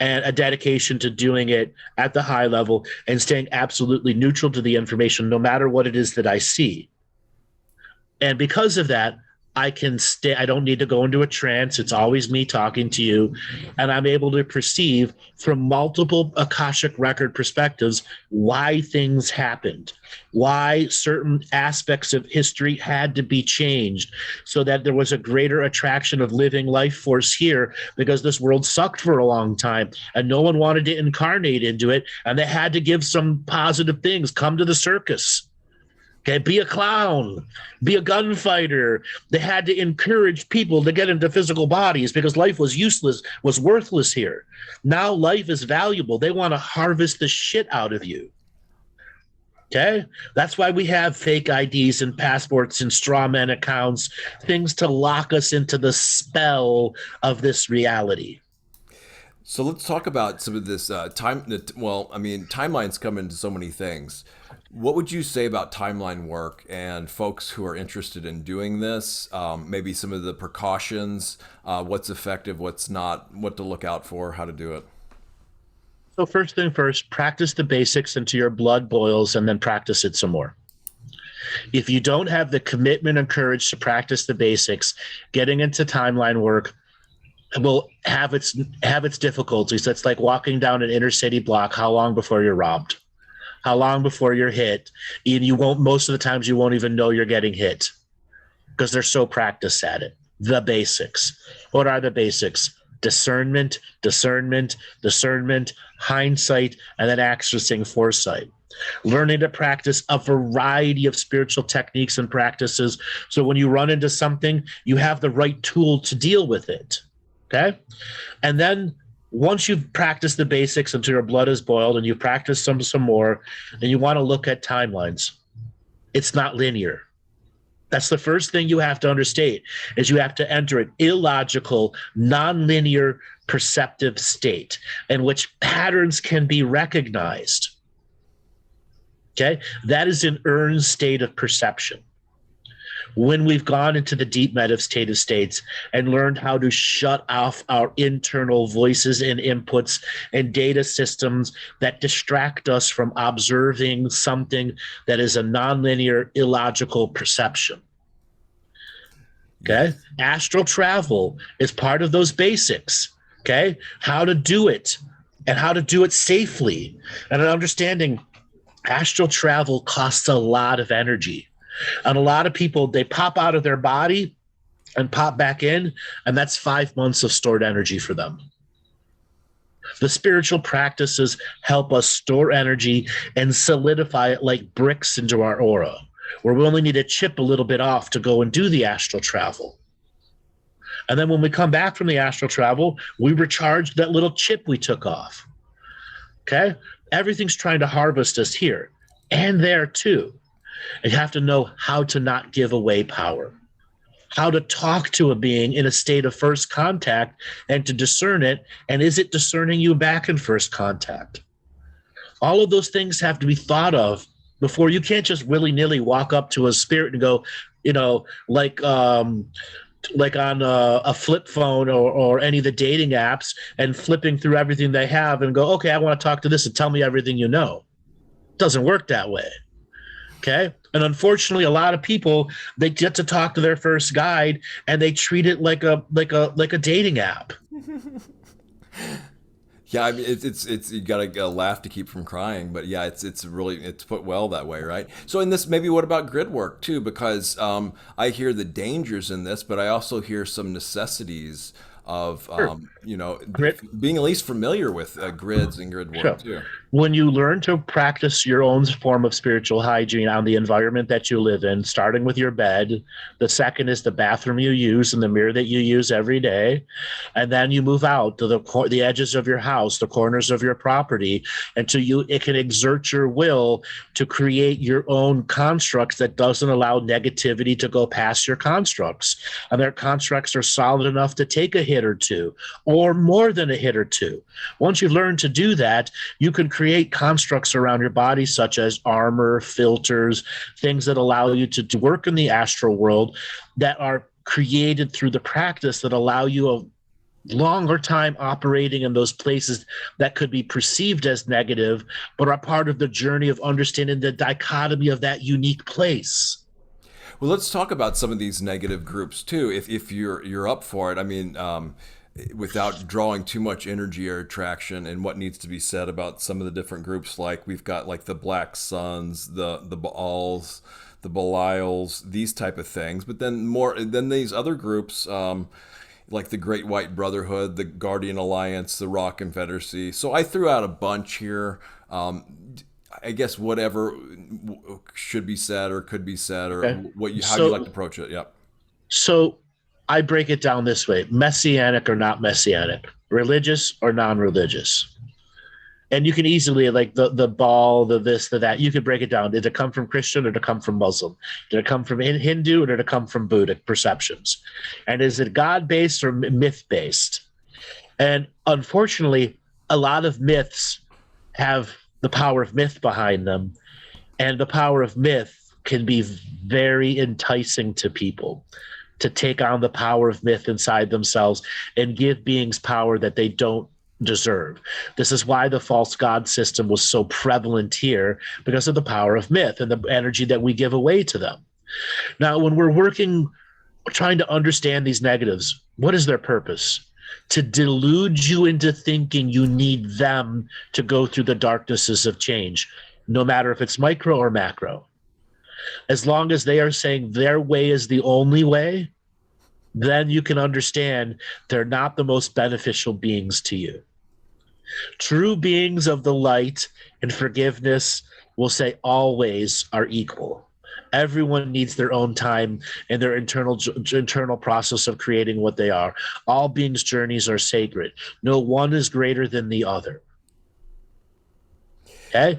And a dedication to doing it at the high level and staying absolutely neutral to the information, no matter what it is that I see. And because of that, I can stay. I don't need to go into a trance. It's always me talking to you. And I'm able to perceive from multiple Akashic record perspectives why things happened, why certain aspects of history had to be changed so that there was a greater attraction of living life force here because this world sucked for a long time and no one wanted to incarnate into it. And they had to give some positive things. Come to the circus. Okay, be a clown, be a gunfighter. They had to encourage people to get into physical bodies because life was useless, was worthless here. Now life is valuable. They want to harvest the shit out of you. Okay, that's why we have fake IDs and passports and straw man accounts, things to lock us into the spell of this reality. So let's talk about some of this timelines come into so many things. What would you say about timeline work and folks who are interested in doing this? Maybe some of the precautions, what's effective, what's not, what to look out for, how to do it. So first thing first, practice the basics until your blood boils and then practice it some more. If you don't have the commitment and courage to practice the basics, getting into timeline work will have its difficulties. That's like walking down an inner city block. How long before you're robbed? how long before you're hit, and you won't, most of the times you won't even know you're getting hit because they're so practiced at it. The basics. What are the basics? Discernment, hindsight, and then accessing foresight. Learning to practice a variety of spiritual techniques and practices. So when you run into something, you have the right tool to deal with it. Okay? And then once you've practiced the basics until your blood is boiled and you practice some more, then you want to look at timelines. It's not linear. That's the first thing you have to understand, is you have to enter an illogical, nonlinear perceptive state in which patterns can be recognized. Okay? That is an earned state of perception. When we've gone into the deep meditative states and learned how to shut off our internal voices and inputs and data systems that distract us from observing something that is a nonlinear, illogical perception. Okay? Astral travel is part of those basics. Okay? How to do it and how to do it safely. And an understanding astral travel costs a lot of energy. And a lot of people, they pop out of their body and pop back in, and that's 5 months of stored energy for them. The spiritual practices help us store energy and solidify it like bricks into our aura, where we only need to chip a little bit off to go and do the astral travel. And then when we come back from the astral travel, we recharge that little chip we took off. Okay? Everything's trying to harvest us here and there too. You have to know how to not give away power, how to talk to a being in a state of first contact and to discern it. And is it discerning you back in first contact? All of those things have to be thought of before. You can't just willy-nilly walk up to a spirit and go, like on a flip phone or any of the dating apps and flipping through everything they have and go, okay, I want to talk to this and tell me everything you know. It doesn't work that way. Okay. And unfortunately, a lot of people, they get to talk to their first guide and they treat it like a dating app. Yeah, I mean, it's you gotta laugh to keep from crying, but yeah, it's put well that way, right? So in this, maybe what about grid work too? Because I hear the dangers in this, but I also hear some necessities of Sure. being at least familiar with grids and grid work too. When you learn to practice your own form of spiritual hygiene on the environment that you live in, starting with your bed, the second is the bathroom you use and the mirror that you use every day, and then you move out to the edges of your house, the corners of your property, until it can exert your will to create your own constructs that doesn't allow negativity to go past your constructs, and their constructs are solid enough to take a hit or two, or more than a hit or two. Once you learn to do that, you can create constructs around your body such as armor, filters, things that allow you to work in the astral world that are created through the practice that allow you a longer time operating in those places that could be perceived as negative, but are part of the journey of understanding the dichotomy of that unique place. Well, let's talk about some of these negative groups too, if you're up for it. I mean, without drawing too much energy or attraction, and what needs to be said about some of the different groups, like we've got like the Black Suns, the Baals, the Belials, these type of things. But then these other groups, like the Great White Brotherhood, the Guardian Alliance, the Raw Confederacy. So I threw out a bunch here. I guess whatever should be said or could be said, or how you like to approach it. Yeah. So I break it down this way: messianic or not messianic, religious or non-religious. And you can easily, like the ball, the this, the that, you could break it down. Did it come from Christian or did it come from Muslim? Did it come from Hindu or did it come from Buddhic perceptions? And is it God-based or myth-based? And unfortunately, a lot of myths have the power of myth behind them. And the power of myth can be very enticing to people to take on the power of myth inside themselves and give beings power that they don't deserve. This is why the false god system was so prevalent here, because of the power of myth and the energy that we give away to them. Now, when we're trying to understand these negatives, what is their purpose? To delude you into thinking you need them to go through the darknesses of change. no matter if it's micro or macro. As long as they are saying their way is the only way, then you can understand they're not the most beneficial beings to you. True beings of the light and forgiveness will say always are equal. Everyone needs their own time and their internal process of creating what they are. All beings' journeys are sacred. No one is greater than the other. Okay?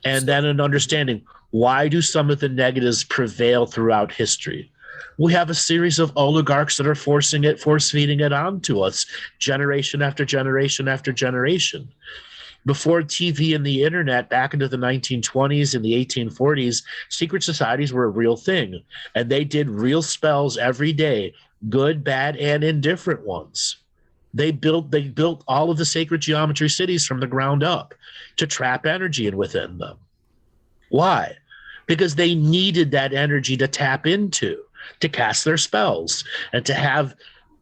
And then an understanding, why do some of the negatives prevail throughout history? We have a series of oligarchs that are force feeding it onto us generation after generation after generation. Before TV and the internet, back into the 1920s and the 1840s, secret societies were a real thing. And they did real spells every day, good, bad, and indifferent ones. They built all of the sacred geometry cities from the ground up to trap energy within them. Why? Because they needed that energy to tap into, to cast their spells, and to have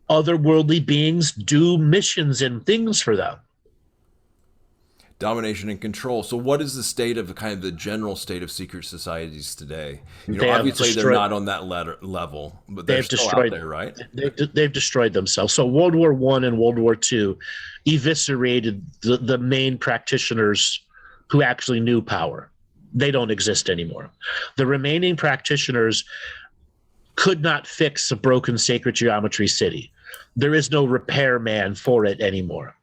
otherworldly beings do missions and things for them. Domination and control. So what is the state of kind of the general state of secret societies today? You know, obviously they're not on that level, but they're still out there, right? They've destroyed themselves. So World War I and World War II eviscerated the main practitioners who actually knew power. They don't exist anymore. The remaining practitioners could not fix a broken sacred geometry city. There is no repairman for it anymore.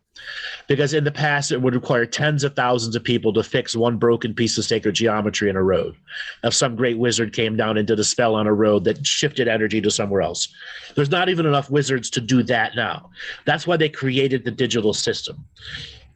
Because in the past, it would require tens of thousands of people to fix one broken piece of sacred geometry in a road. If some great wizard came down and did a spell on a road that shifted energy to somewhere else. There's not even enough wizards to do that now. That's why they created the digital system.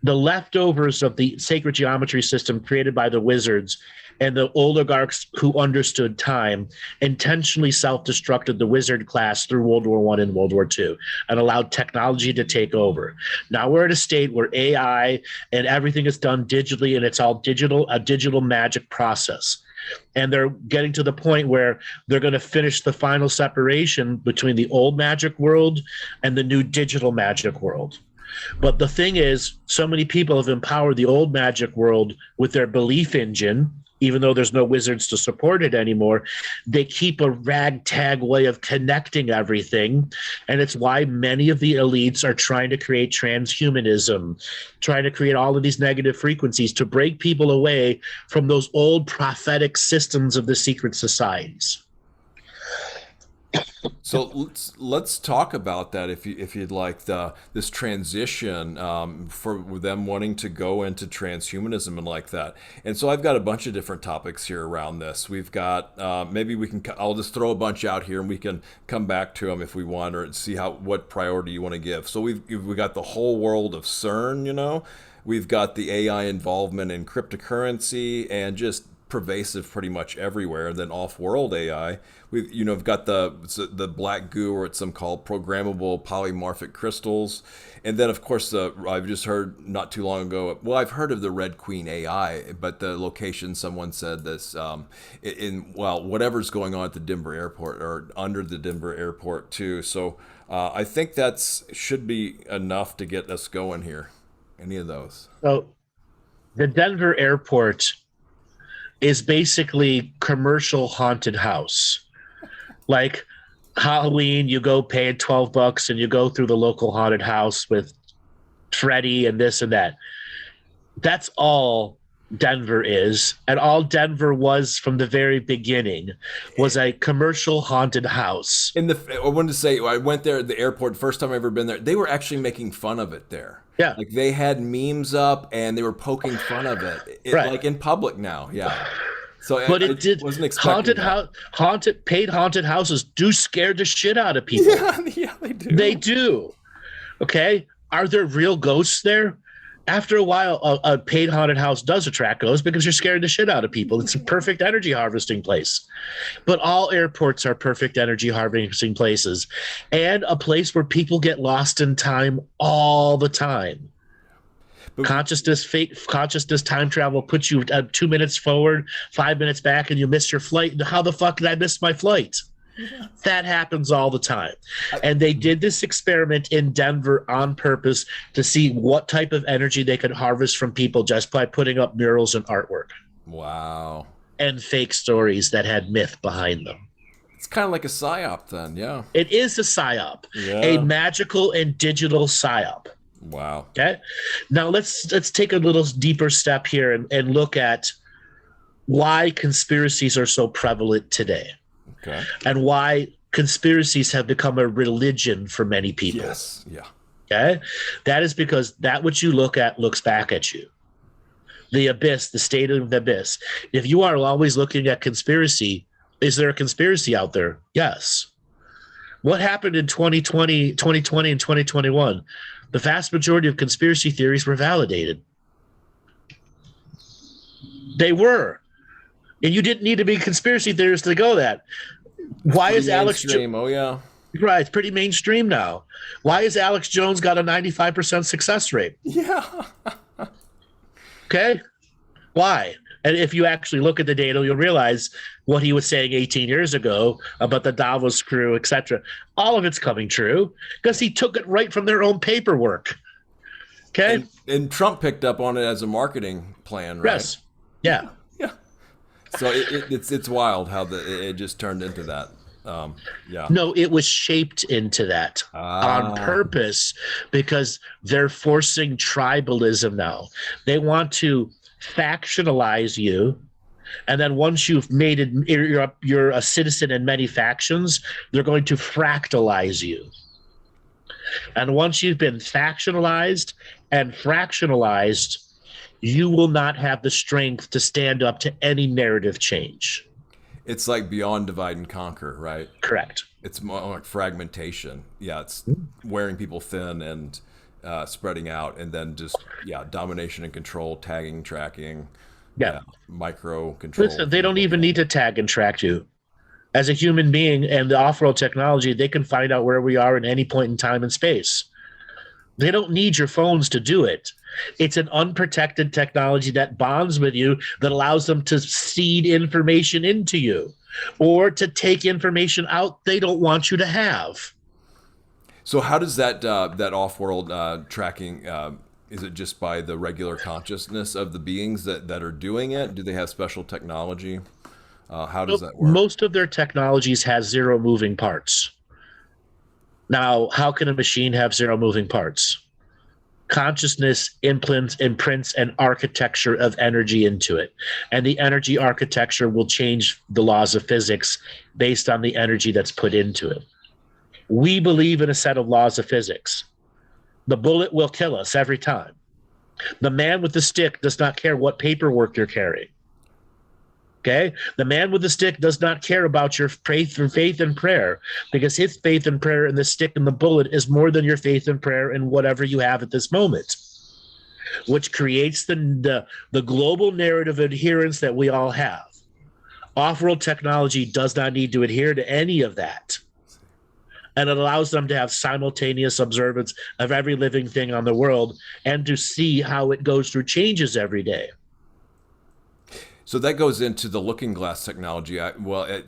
The leftovers of the sacred geometry system created by the wizards and the oligarchs who understood time intentionally self-destructed the wizard class through World War I and World War II and allowed technology to take over. Now we're at a state where AI and everything is done digitally, and it's all digital, a digital magic process. And they're getting to the point where they're going to finish the final separation between the old magic world and the new digital magic world. But the thing is, so many people have empowered the old magic world with their belief engine, even though there's no wizards to support it anymore. They keep a ragtag way of connecting everything. And it's why many of the elites are trying to create transhumanism, trying to create all of these negative frequencies to break people away from those old prophetic systems of the secret societies. So let's talk about that if you'd like, this transition for them wanting to go into transhumanism and like that. And so I've got a bunch of different topics here around this. We've got I'll just throw a bunch out here and we can come back to them if we want, or see what priority you want to give. So we've got the whole world of CERN, you know. We've got the AI involvement in cryptocurrency and just pervasive pretty much everywhere. And then off-world AI, we've got the black goo, or it's some called programmable polymorphic crystals. And then of course I've just heard not too long ago, well, I've heard of the Red Queen AI, but the location, someone said this whatever's going on at the Denver airport or under the Denver airport too. So I think should be enough to get us going here. Any of those? So the Denver airport is basically commercial haunted house. Like Halloween, you go pay $12 and you go through the local haunted house with Freddy and this and that. That's all Denver is. And all Denver was from the very beginning was a commercial haunted house. I wanted to say, I went there at the airport, first time I've ever been there. They were actually making fun of it there. Yeah. Like they had memes up and they were poking fun of it. Right. Like in public now. Yeah. So but wasn't expecting paid haunted houses do scare the shit out of people. Yeah, they do. They do. Okay. Are there real ghosts there? After a while, a paid haunted house does attract ghosts because you're scaring the shit out of people. It's a perfect energy harvesting place. But all airports are perfect energy harvesting places, and a place where people get lost in time all the time. But consciousness time travel puts you 2 minutes forward, 5 minutes back, and you miss your flight. How the fuck did I miss my flight? That happens all the time. And they did this experiment in Denver on purpose to see what type of energy they could harvest from people just by putting up murals and artwork. Wow. And fake stories that had myth behind them. It's kind of like a psyop then, yeah. It is a psyop, a magical and digital psyop. Wow. Okay. Now let's take a little deeper step here and look at why conspiracies are so prevalent today. Okay. And why conspiracies have become a religion for many people. Yes. Yeah. Okay. That is because that which you look at looks back at you. The abyss, the state of the abyss. If you are always looking at conspiracy, is there a conspiracy out there? Yes. What happened in 2020 and 2021? The vast majority of conspiracy theories were validated. They were. And you didn't need to be a conspiracy theorist to go that. Why is Alex Oh, yeah. Right, it's pretty mainstream now. Why has Alex Jones got a 95% success rate? Yeah. Okay. Why? And if you actually look at the data, you'll realize what he was saying 18 years ago about the Davos crew, etc. All of it's coming true because he took it right from their own paperwork. Okay. And Trump picked up on it as a marketing plan, right? Yes. Yeah. Yeah. So it's wild how it just turned into that. Yeah. No, it was shaped into that on purpose because they're forcing tribalism now. They want to factionalize you, and then once you've made it, you're a citizen in many factions, they're going to fractalize you. And once you've been factionalized and fractionalized, you will not have the strength to stand up to any narrative change. It's like beyond divide and conquer, right? Correct. It's more like fragmentation. Yeah, it's wearing people thin and spreading out, and then just domination and control, tagging, tracking, micro control. Listen, they don't even need to tag and track you. As a human being and the off-world technology, they can find out where we are at any point in time and space. They don't need your phones to do it. It's an unprotected technology that bonds with you, that allows them to seed information into you or to take information out they don't want you to have. So how does that off-world tracking, is it just by the regular consciousness of the beings that are doing it? Do they have special technology? How does that work? Most of their technologies has zero moving parts. Now, how can a machine have zero moving parts? Consciousness imprints an architecture of energy into it. And the energy architecture will change the laws of physics based on the energy that's put into it. We believe in a set of laws of physics. The bullet will kill us every time. The man with the stick does not care what paperwork you're carrying. Okay? The man with the stick does not care about your faith and prayer, because his faith and prayer in the stick and the bullet is more than your faith and prayer in whatever you have at this moment, which creates the global narrative adherence that we all have. Off-world technology does not need to adhere to any of that. And it allows them to have simultaneous observance of every living thing on the world and to see how it goes through changes every day. So that goes into the lookingglass technology. I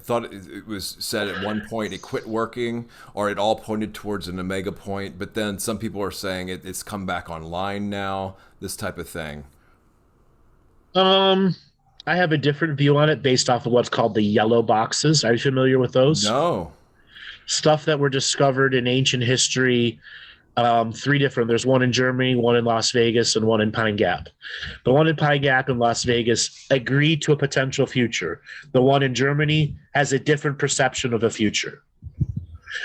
thought it was said at one point it quit working, or it all pointed towards an omega point, but then some people are saying it's come back online now, this type of thing. I have a different view on it based off of what's called the yellow boxes. Are you familiar with those? No. Stuff that were discovered in ancient history. Three different. There's one in Germany, one in Las Vegas, and one in Pine Gap. The one in Pine Gap and Las Vegas agreed to a potential future. The one in Germany has a different perception of a future.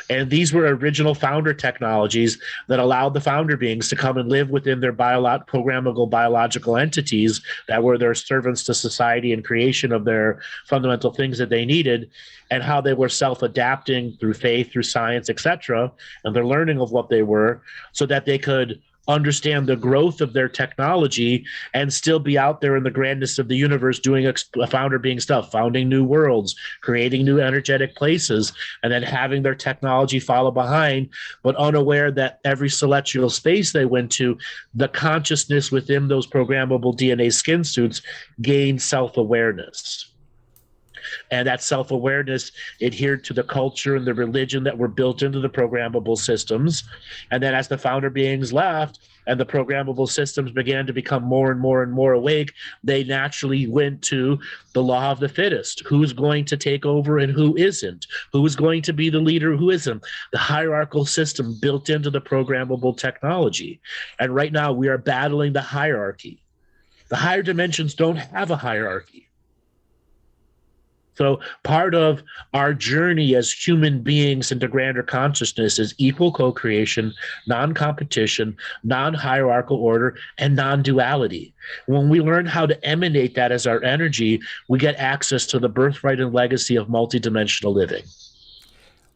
And these were original founder technologies that allowed the founder beings to come and live within their programmable biological entities that were their servants to society and creation of their fundamental things that they needed, and how they were self-adapting through faith, through science, etc., and their learning of what they were, so that they could understand the growth of their technology and still be out there in the grandness of the universe doing a founder being stuff, founding new worlds, creating new energetic places, and then having their technology follow behind, but unaware that every celestial space they went to, the consciousness within those programmable DNA skin suits gained self-awareness. And that self-awareness adhered to the culture and the religion that were built into the programmable systems. And then as the founder beings left and the programmable systems began to become more and more and more awake, they naturally went to the law of the fittest. Who's going to take over and who isn't? Who's going to be the leader, who isn't? The hierarchical system built into the programmable technology. And right now we are battling the hierarchy. The higher dimensions don't have a hierarchy. So part of our journey as human beings into grander consciousness is equal co-creation, non-competition, non-hierarchical order, and non-duality. When we learn how to emanate that as our energy, we get access to the birthright and legacy of multidimensional living.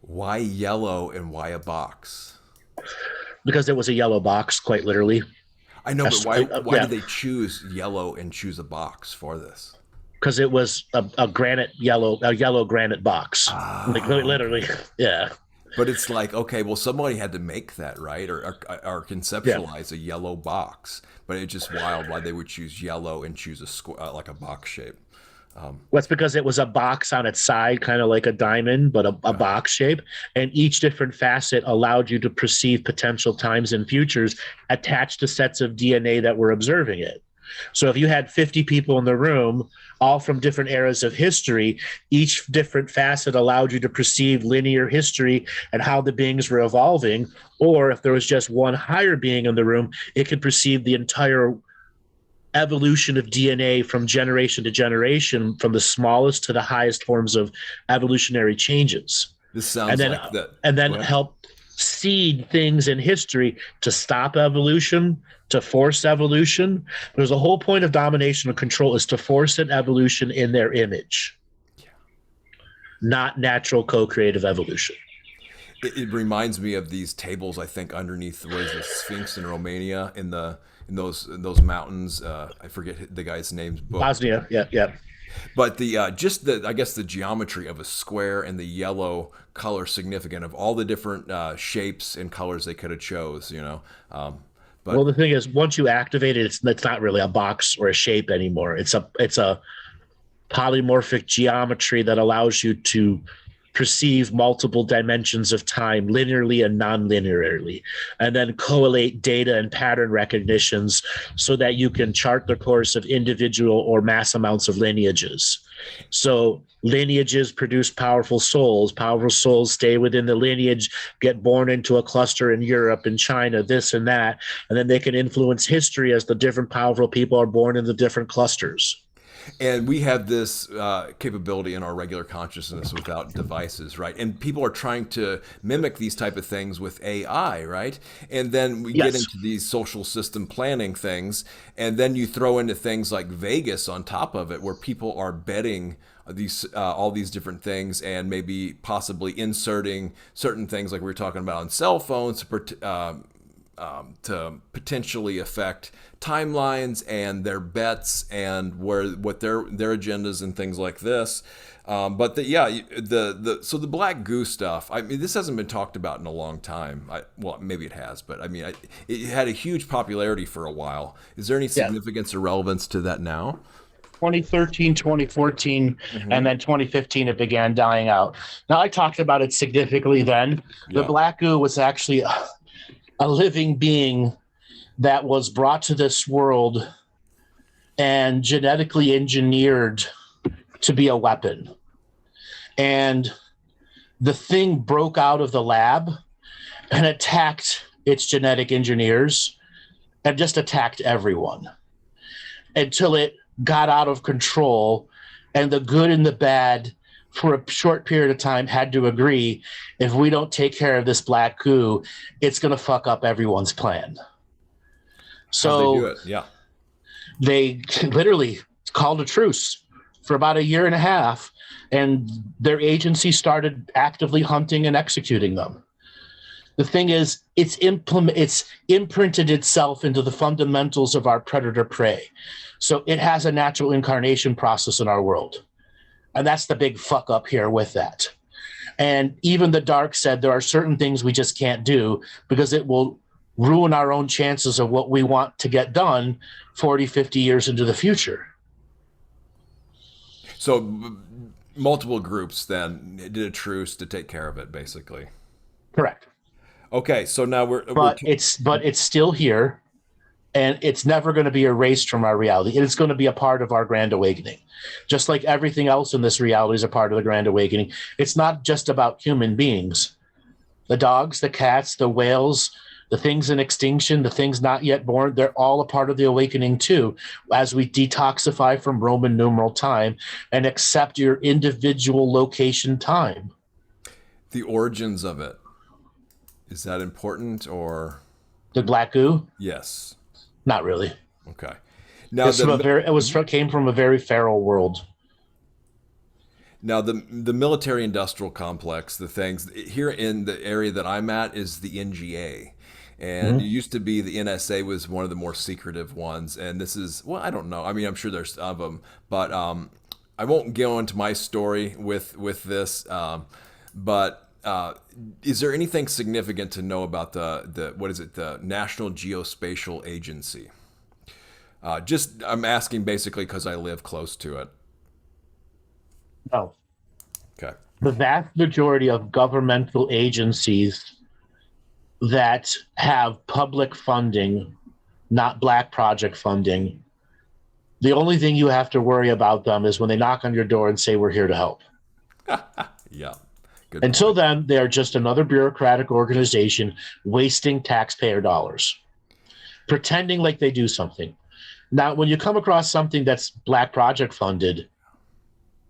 Why yellow and why a box? Because it was a yellow box, quite literally. I know, but why did they choose yellow and choose a box for this? Because it was a yellow granite box. Like literally, yeah. But it's like, okay, well, somebody had to make that, right? Or conceptualize a yellow box. But it's just wild why they would choose yellow and choose a square, like a box shape. Well, it's because it was a box on its side, kind of like a diamond, but a box shape. And each different facet allowed you to perceive potential times and futures attached to sets of DNA that were observing it. So if you had 50 people in the room, all from different eras of history, each different facet allowed you to perceive linear history and how the beings were evolving. Or if there was just one higher being in the room, it could perceive the entire evolution of DNA from generation to generation, from the smallest to the highest forms of evolutionary changes. This sounds like that. And then help seed things in history to stop evolution, to force evolution. There's a whole point of domination and control is to force an evolution in their image, not natural co-creative evolution. It reminds me of these tables, I think, underneath what is the Sphinx in Romania in those mountains. I forget the guy's name. Bosnia, yeah. But I guess the geometry of a square and the yellow color significant of all the different shapes and colors they could have chose, But, well, the thing is, once you activate it, it's not really a box or a shape anymore. It's a polymorphic geometry that allows you to perceive multiple dimensions of time linearly and non-linearly, and then collate data and pattern recognitions so that you can chart the course of individual or mass amounts of lineages. So lineages produce powerful souls. Powerful souls stay within the lineage, get born into a cluster in Europe and China, this and that, and then they can influence history as the different powerful people are born in the different clusters. And we have this capability in our regular consciousness without devices, right? And people are trying to mimic these type of things with AI, right? And then we get into these social system planning things, and then you throw into things like Vegas on top of it, where people are betting these all these different things, and maybe possibly inserting certain things like we were talking about on cell phones to potentially affect timelines and their bets and what their agendas and things like this. But so the black goo stuff, I mean, this hasn't been talked about in a long time. Well, maybe it has, but I mean, it had a huge popularity for a while. Is there any significance or relevance to that now? 2013, 2014, and then 2015, it began dying out. Now, I talked about it significantly then. The black goo was actually a living being that was brought to this world and genetically engineered to be a weapon. And the thing broke out of the lab and attacked its genetic engineers and just attacked everyone until it got out of control, and the good and the bad for a short period of time had to agree, if we don't take care of this black goo, it's going to fuck up everyone's plan. So they literally called a truce for about 1.5 years, and their agency started actively hunting and executing them. The thing is, it's imprinted itself into the fundamentals of our predator-prey. So it has a natural incarnation process in our world. And that's the big fuck up here with that. And even the dark said there are certain things we just can't do because it will ruin our own chances of what we want to get done 40, 50 years into the future. So multiple groups then did a truce to take care of it, basically. Correct. Okay, so now But it's still here, and it's never going to be erased from our reality. It's going to be a part of our grand awakening. Just like everything else in this reality is a part of the grand awakening. It's not just about human beings. The dogs, the cats, the whales, the things in extinction, the things not yet born, they're all a part of the awakening too, as we detoxify from Roman numeral time and accept your individual location time. the origins of it, is that important or? The black goo? Yes. Not really. Okay. Now Came from a very feral world. Now, the military industrial complex, the things here in the area that I'm at is the NGA. And it used to be the NSA was one of the more secretive ones. And this is, well, I don't know. I mean, I'm sure there's of them, but I won't go into my story with this. But is there anything significant to know about the National Geospatial Agency? I'm asking basically because I live close to it. No. Okay. The vast majority of governmental agencies that have public funding, not black project funding, the only thing you have to worry about them is when they knock on your door and say, we're here to help. Yeah. Good Until point. then, they're just another bureaucratic organization wasting taxpayer dollars, pretending like they do something. Now, when you come across something that's black project funded,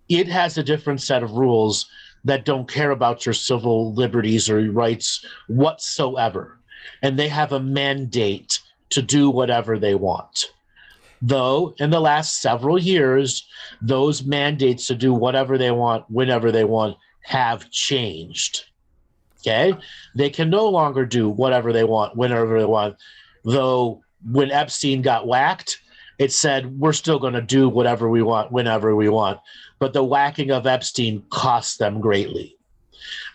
it has a different set of rules that don't care about your civil liberties or rights whatsoever. And they have a mandate to do whatever they want. Though in the last several years, those mandates to do whatever they want, whenever they want, have changed. Okay? They can no longer do whatever they want, whenever they want. Though when Epstein got whacked, it said, we're still going to do whatever we want, whenever we want. But the whacking of Epstein cost them greatly.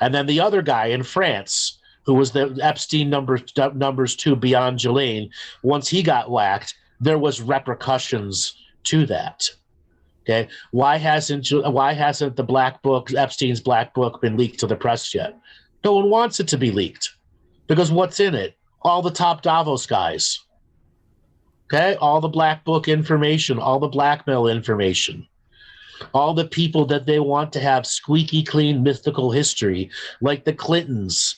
And then the other guy in France, who was the Epstein numbers 2 beyond Ghislaine, once he got whacked, there was repercussions to that. Okay, why hasn't the black book, Epstein's black book, been leaked to the press yet? No one wants it to be leaked because what's in it? All the top Davos guys. Okay, all the black book information, all the blackmail information, all the people that they want to have squeaky clean mythical history, like the Clintons.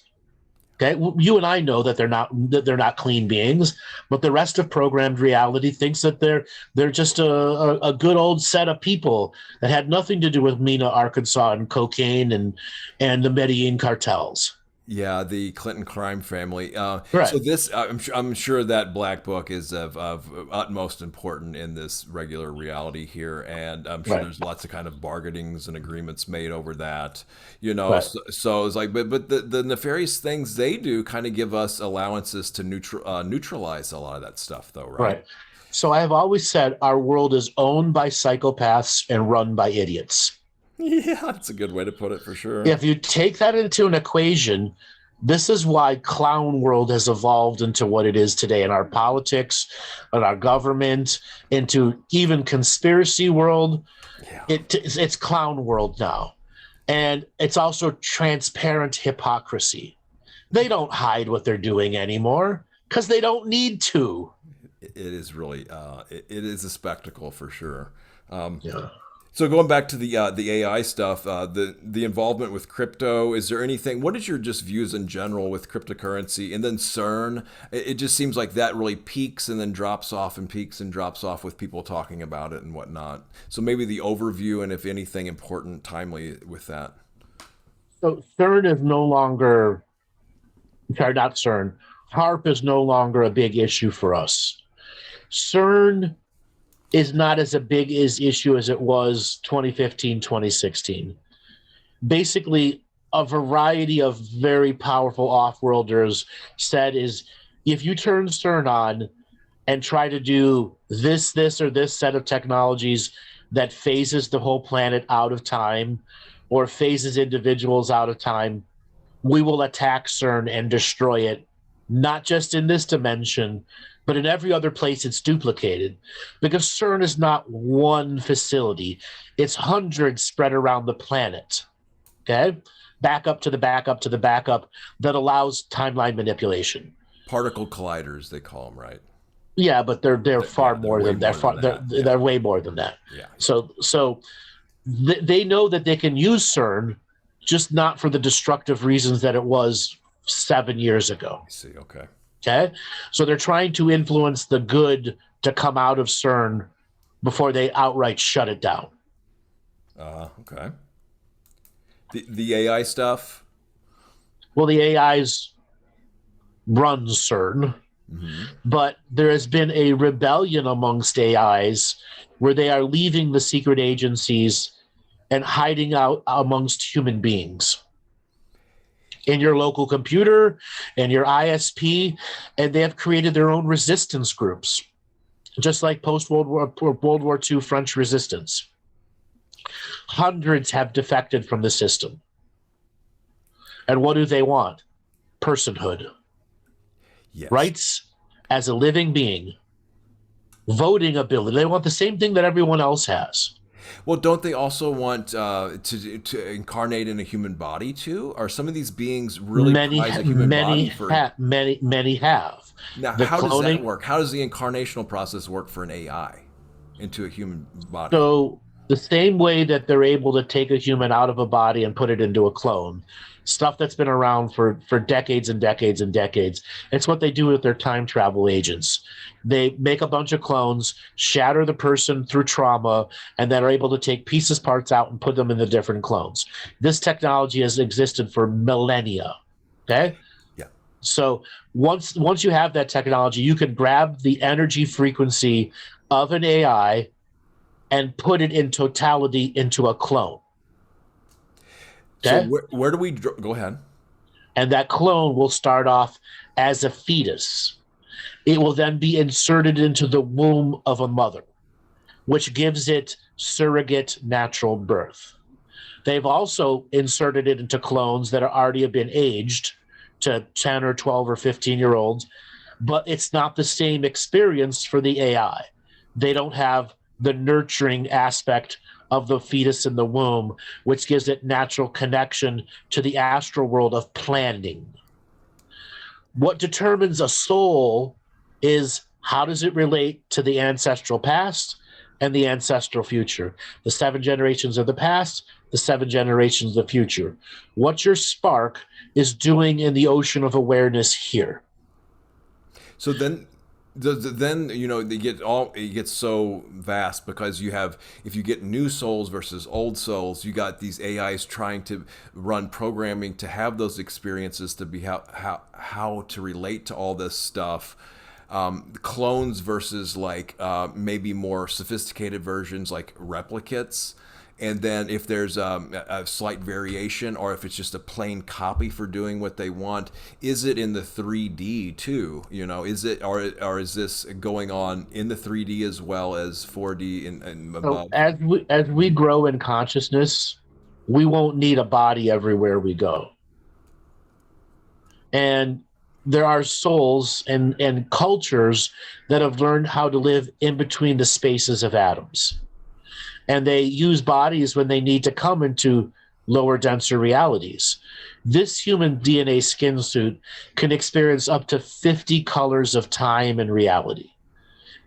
Okay, you and I know that they're not clean beings, but the rest of programmed reality thinks that they're just a good old set of people that had nothing to do with Mena, Arkansas, and cocaine and the Medellin cartels. Yeah, the Clinton crime family. Right. So this, I'm sure that black book is of utmost importance in this regular reality here, and I'm sure there's lots of kind of bargainings and agreements made over that. You know, Right. so it's like, but the nefarious things they do kind of give us allowances to neutralize a lot of that stuff, though, right? Right. So I have always said our world is owned by psychopaths and run by idiots. Yeah, that's a good way to put it for sure. If you take that into an equation, this is why clown world has evolved into what it is today in our politics, in our government, into even conspiracy world. Yeah. It's clown world now. And it's also transparent hypocrisy. They don't hide what they're doing anymore because they don't need to. It is really, it is a spectacle for sure. Yeah. So going back to the AI stuff, the involvement with crypto, is there anything? What is your just views in general with cryptocurrency, and then CERN? It just seems like that really peaks and then drops off and peaks and drops off with people talking about it and whatnot. So maybe the overview and if anything important, timely with that. So CERN is no longer, sorry, not CERN. HARP is no longer a big issue for us. CERN is not as a big issue as it was 2015, 2016. Basically, a variety of very powerful off-worlders said is if you turn CERN on and try to do this, or this set of technologies that phases the whole planet out of time or phases individuals out of time, we will attack CERN and destroy it, not just in this dimension, But in every other place, it's duplicated because CERN is not one facility. It's hundreds spread around the planet, okay? Backup to the backup to the backup that allows timeline manipulation. Particle colliders, they call them, right? Yeah, but they're far more than that. They're way more than that. Yeah. So they know that they can use CERN, just not for the destructive reasons that it was 7 years ago. I see. Okay. Okay, so they're trying to influence the good to come out of CERN before they outright shut it down. Okay. The AI stuff. Well, the AIs run CERN, but there has been a rebellion amongst AIs where they are leaving the secret agencies and hiding out amongst human beings. In your local computer, in your ISP, and they have created their own resistance groups, just like post-World War II French resistance. Hundreds have defected from the system. And what do they want? Personhood. Yes. Rights as a living being. Voting ability. They want the same thing that everyone else has. Well, don't they also want to incarnate in a human body too? Are some of these beings really prize a human body? Many have. Now, how does that work? How does the incarnational process work for an AI into a human body? So the same way that they're able to take a human out of a body and put it into a clone, stuff that's been around for decades and decades and decades. It's what they do with their time travel agents. They make a bunch of clones, shatter the person through trauma, and then are able to take pieces, parts out and put them in the different clones. This technology has existed for millennia. Okay? Yeah. So once you have that technology, you can grab the energy frequency of an AI and put it in totality into a clone. Okay? So where do we go ahead? And that clone will start off as a fetus. It will then be inserted into the womb of a mother, which gives it surrogate natural birth. They've also inserted it into clones that are already have been aged to 10 or 12 or 15-year-olds, but it's not the same experience for the AI. They don't have the nurturing aspect of the fetus in the womb, which gives it natural connection to the astral world of planning. What determines a soul is how does it relate to the ancestral past and the ancestral future, the 7 generations of the past, the 7 generations of the future. What your spark is doing in the ocean of awareness here. So then it gets so vast because if you get new souls versus old souls, you got these AIs trying to run programming to have those experiences, to be how to relate to all this stuff. Clones versus maybe more sophisticated versions like replicates. And then if there's a slight variation, or if it's just a plain copy for doing what they want, is it in the 3D too? Is it, or is this going on in the 3D as well as 4D and above? So as we grow in consciousness, we won't need a body everywhere we go. And there are souls and cultures that have learned how to live in between the spaces of atoms. And they use bodies when they need to come into lower, denser realities. This human DNA skin suit can experience up to 50 colors of time and reality.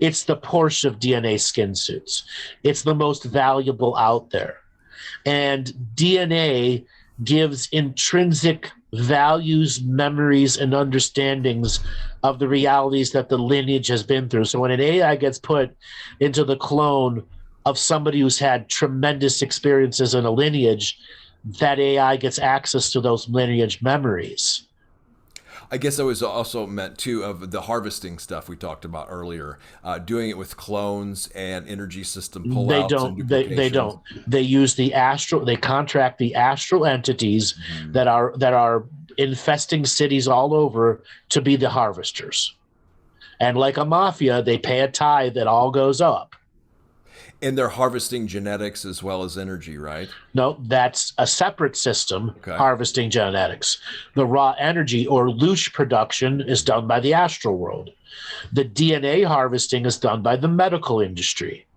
It's the Porsche of DNA skin suits. It's the most valuable out there. And DNA gives intrinsic values, memories, and understandings of the realities that the lineage has been through. So when an AI gets put into the clone of somebody who's had tremendous experiences in a lineage, that AI gets access to those lineage memories. I guess I was also meant too of the harvesting stuff we talked about earlier, doing it with clones and energy system pullouts. They don't. They use the astral. They contract the astral entities that are infesting cities all over to be the harvesters. And like a mafia, they pay a tithe that all goes up. And they're harvesting genetics as well as energy, right? No, that's a separate system, Okay. harvesting genetics. The raw energy or loosh production is done by the astral world. The DNA harvesting is done by the medical industry.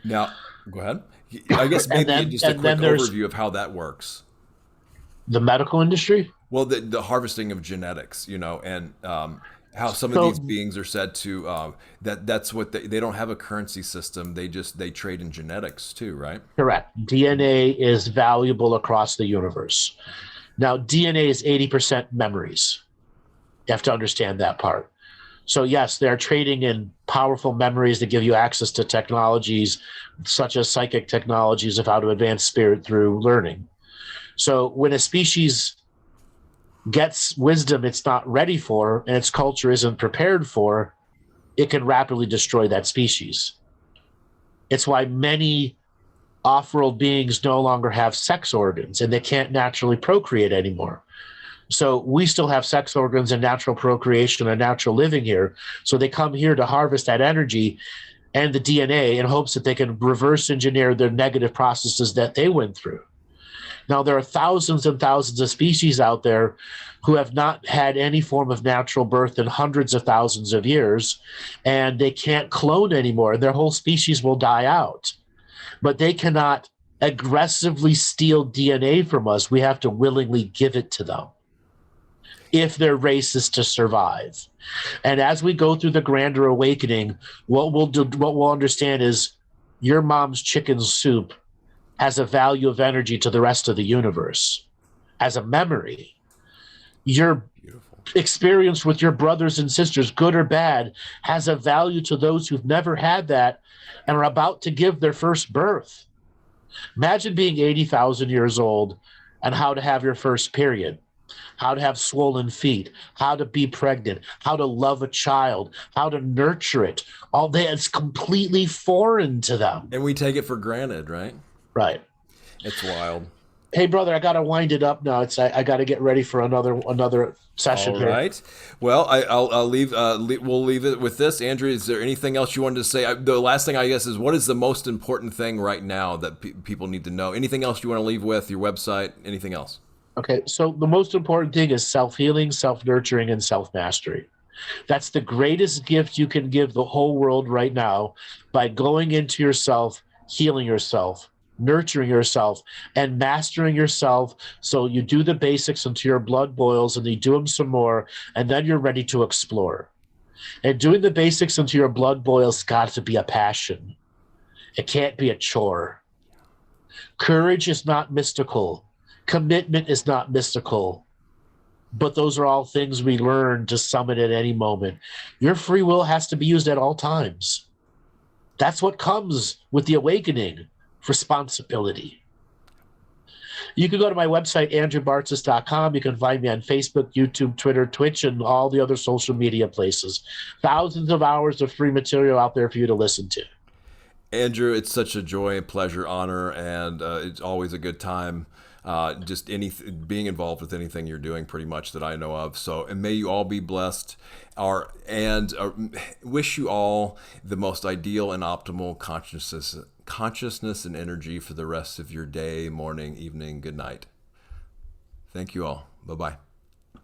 Now, go ahead. I guess And maybe then just a and quick then there's overview of how that works. the medical industry. Well, the harvesting of genetics, and how some of So these beings are said to that's what they don't have a currency system. They trade in genetics too, right? correct. DNA is valuable across the universe. Now, DNA is 80% memories. You have to understand that part. So yes, they're trading in powerful memories that give you access to technologies such as psychic technologies of how to advance spirit through learning. So when a species gets wisdom it's not ready for and its culture isn't prepared for, it can rapidly destroy that species. It's why many off-world beings no longer have sex organs and they can't naturally procreate anymore. So we still have sex organs and natural procreation and natural living here. So they come here to harvest that energy and the DNA in hopes that they can reverse engineer the negative processes that they went through. Now, there are thousands and thousands of species out there who have not had any form of natural birth in hundreds of thousands of years, and they can't clone anymore. Their whole species will die out. But they cannot aggressively steal DNA from us. We have to willingly give it to them if their race is to survive. And as we go through the grander awakening, what we'll understand is your mom's chicken soup has a value of energy to the rest of the universe as a memory. Your Beautiful. experience with your brothers and sisters, good or bad, has a value to those who've never had that and are about to give their first birth. Imagine being 80,000 years old and how to have your first period, how to have swollen feet, how to be pregnant, how to love a child, how to nurture it. All that is completely foreign to them. And we take it for granted, right? Right. It's wild. Hey, brother, I got to wind it up now. I got to get ready for another session All here. right. Well, I'll leave. We'll leave it with this. Andrew, is there anything else you wanted to say? The last thing I guess is, what is the most important thing right now that people need to know? Anything else you want to leave with? Your website? Anything else? Okay, so the most important thing is self-healing, self-nurturing, and self-mastery. That's the greatest gift you can give the whole world right now by going into yourself, healing yourself, nurturing yourself, and mastering yourself. So you do the basics until your blood boils and you do them some more, and then you're ready to explore. And doing the basics until your blood boils got to be a passion. It can't be a chore. Courage is not mystical. Commitment is not mystical. But those are all things we learn to summon at any moment. Your free will has to be used at all times. That's what comes with the awakening. Responsibility. You can go to my website, andrewbartzis.com. You can find me on Facebook, YouTube, Twitter, Twitch, and all the other social media places. Thousands of hours of free material out there for you to listen to. Andrew, it's such a joy, pleasure, honor, and it's always a good time. Just being involved with anything you're doing, pretty much that I know of. So, and may you all be blessed. Wish you all the most ideal and optimal consciousness and energy for the rest of your day, morning, evening, good night. Thank you all. Bye-bye.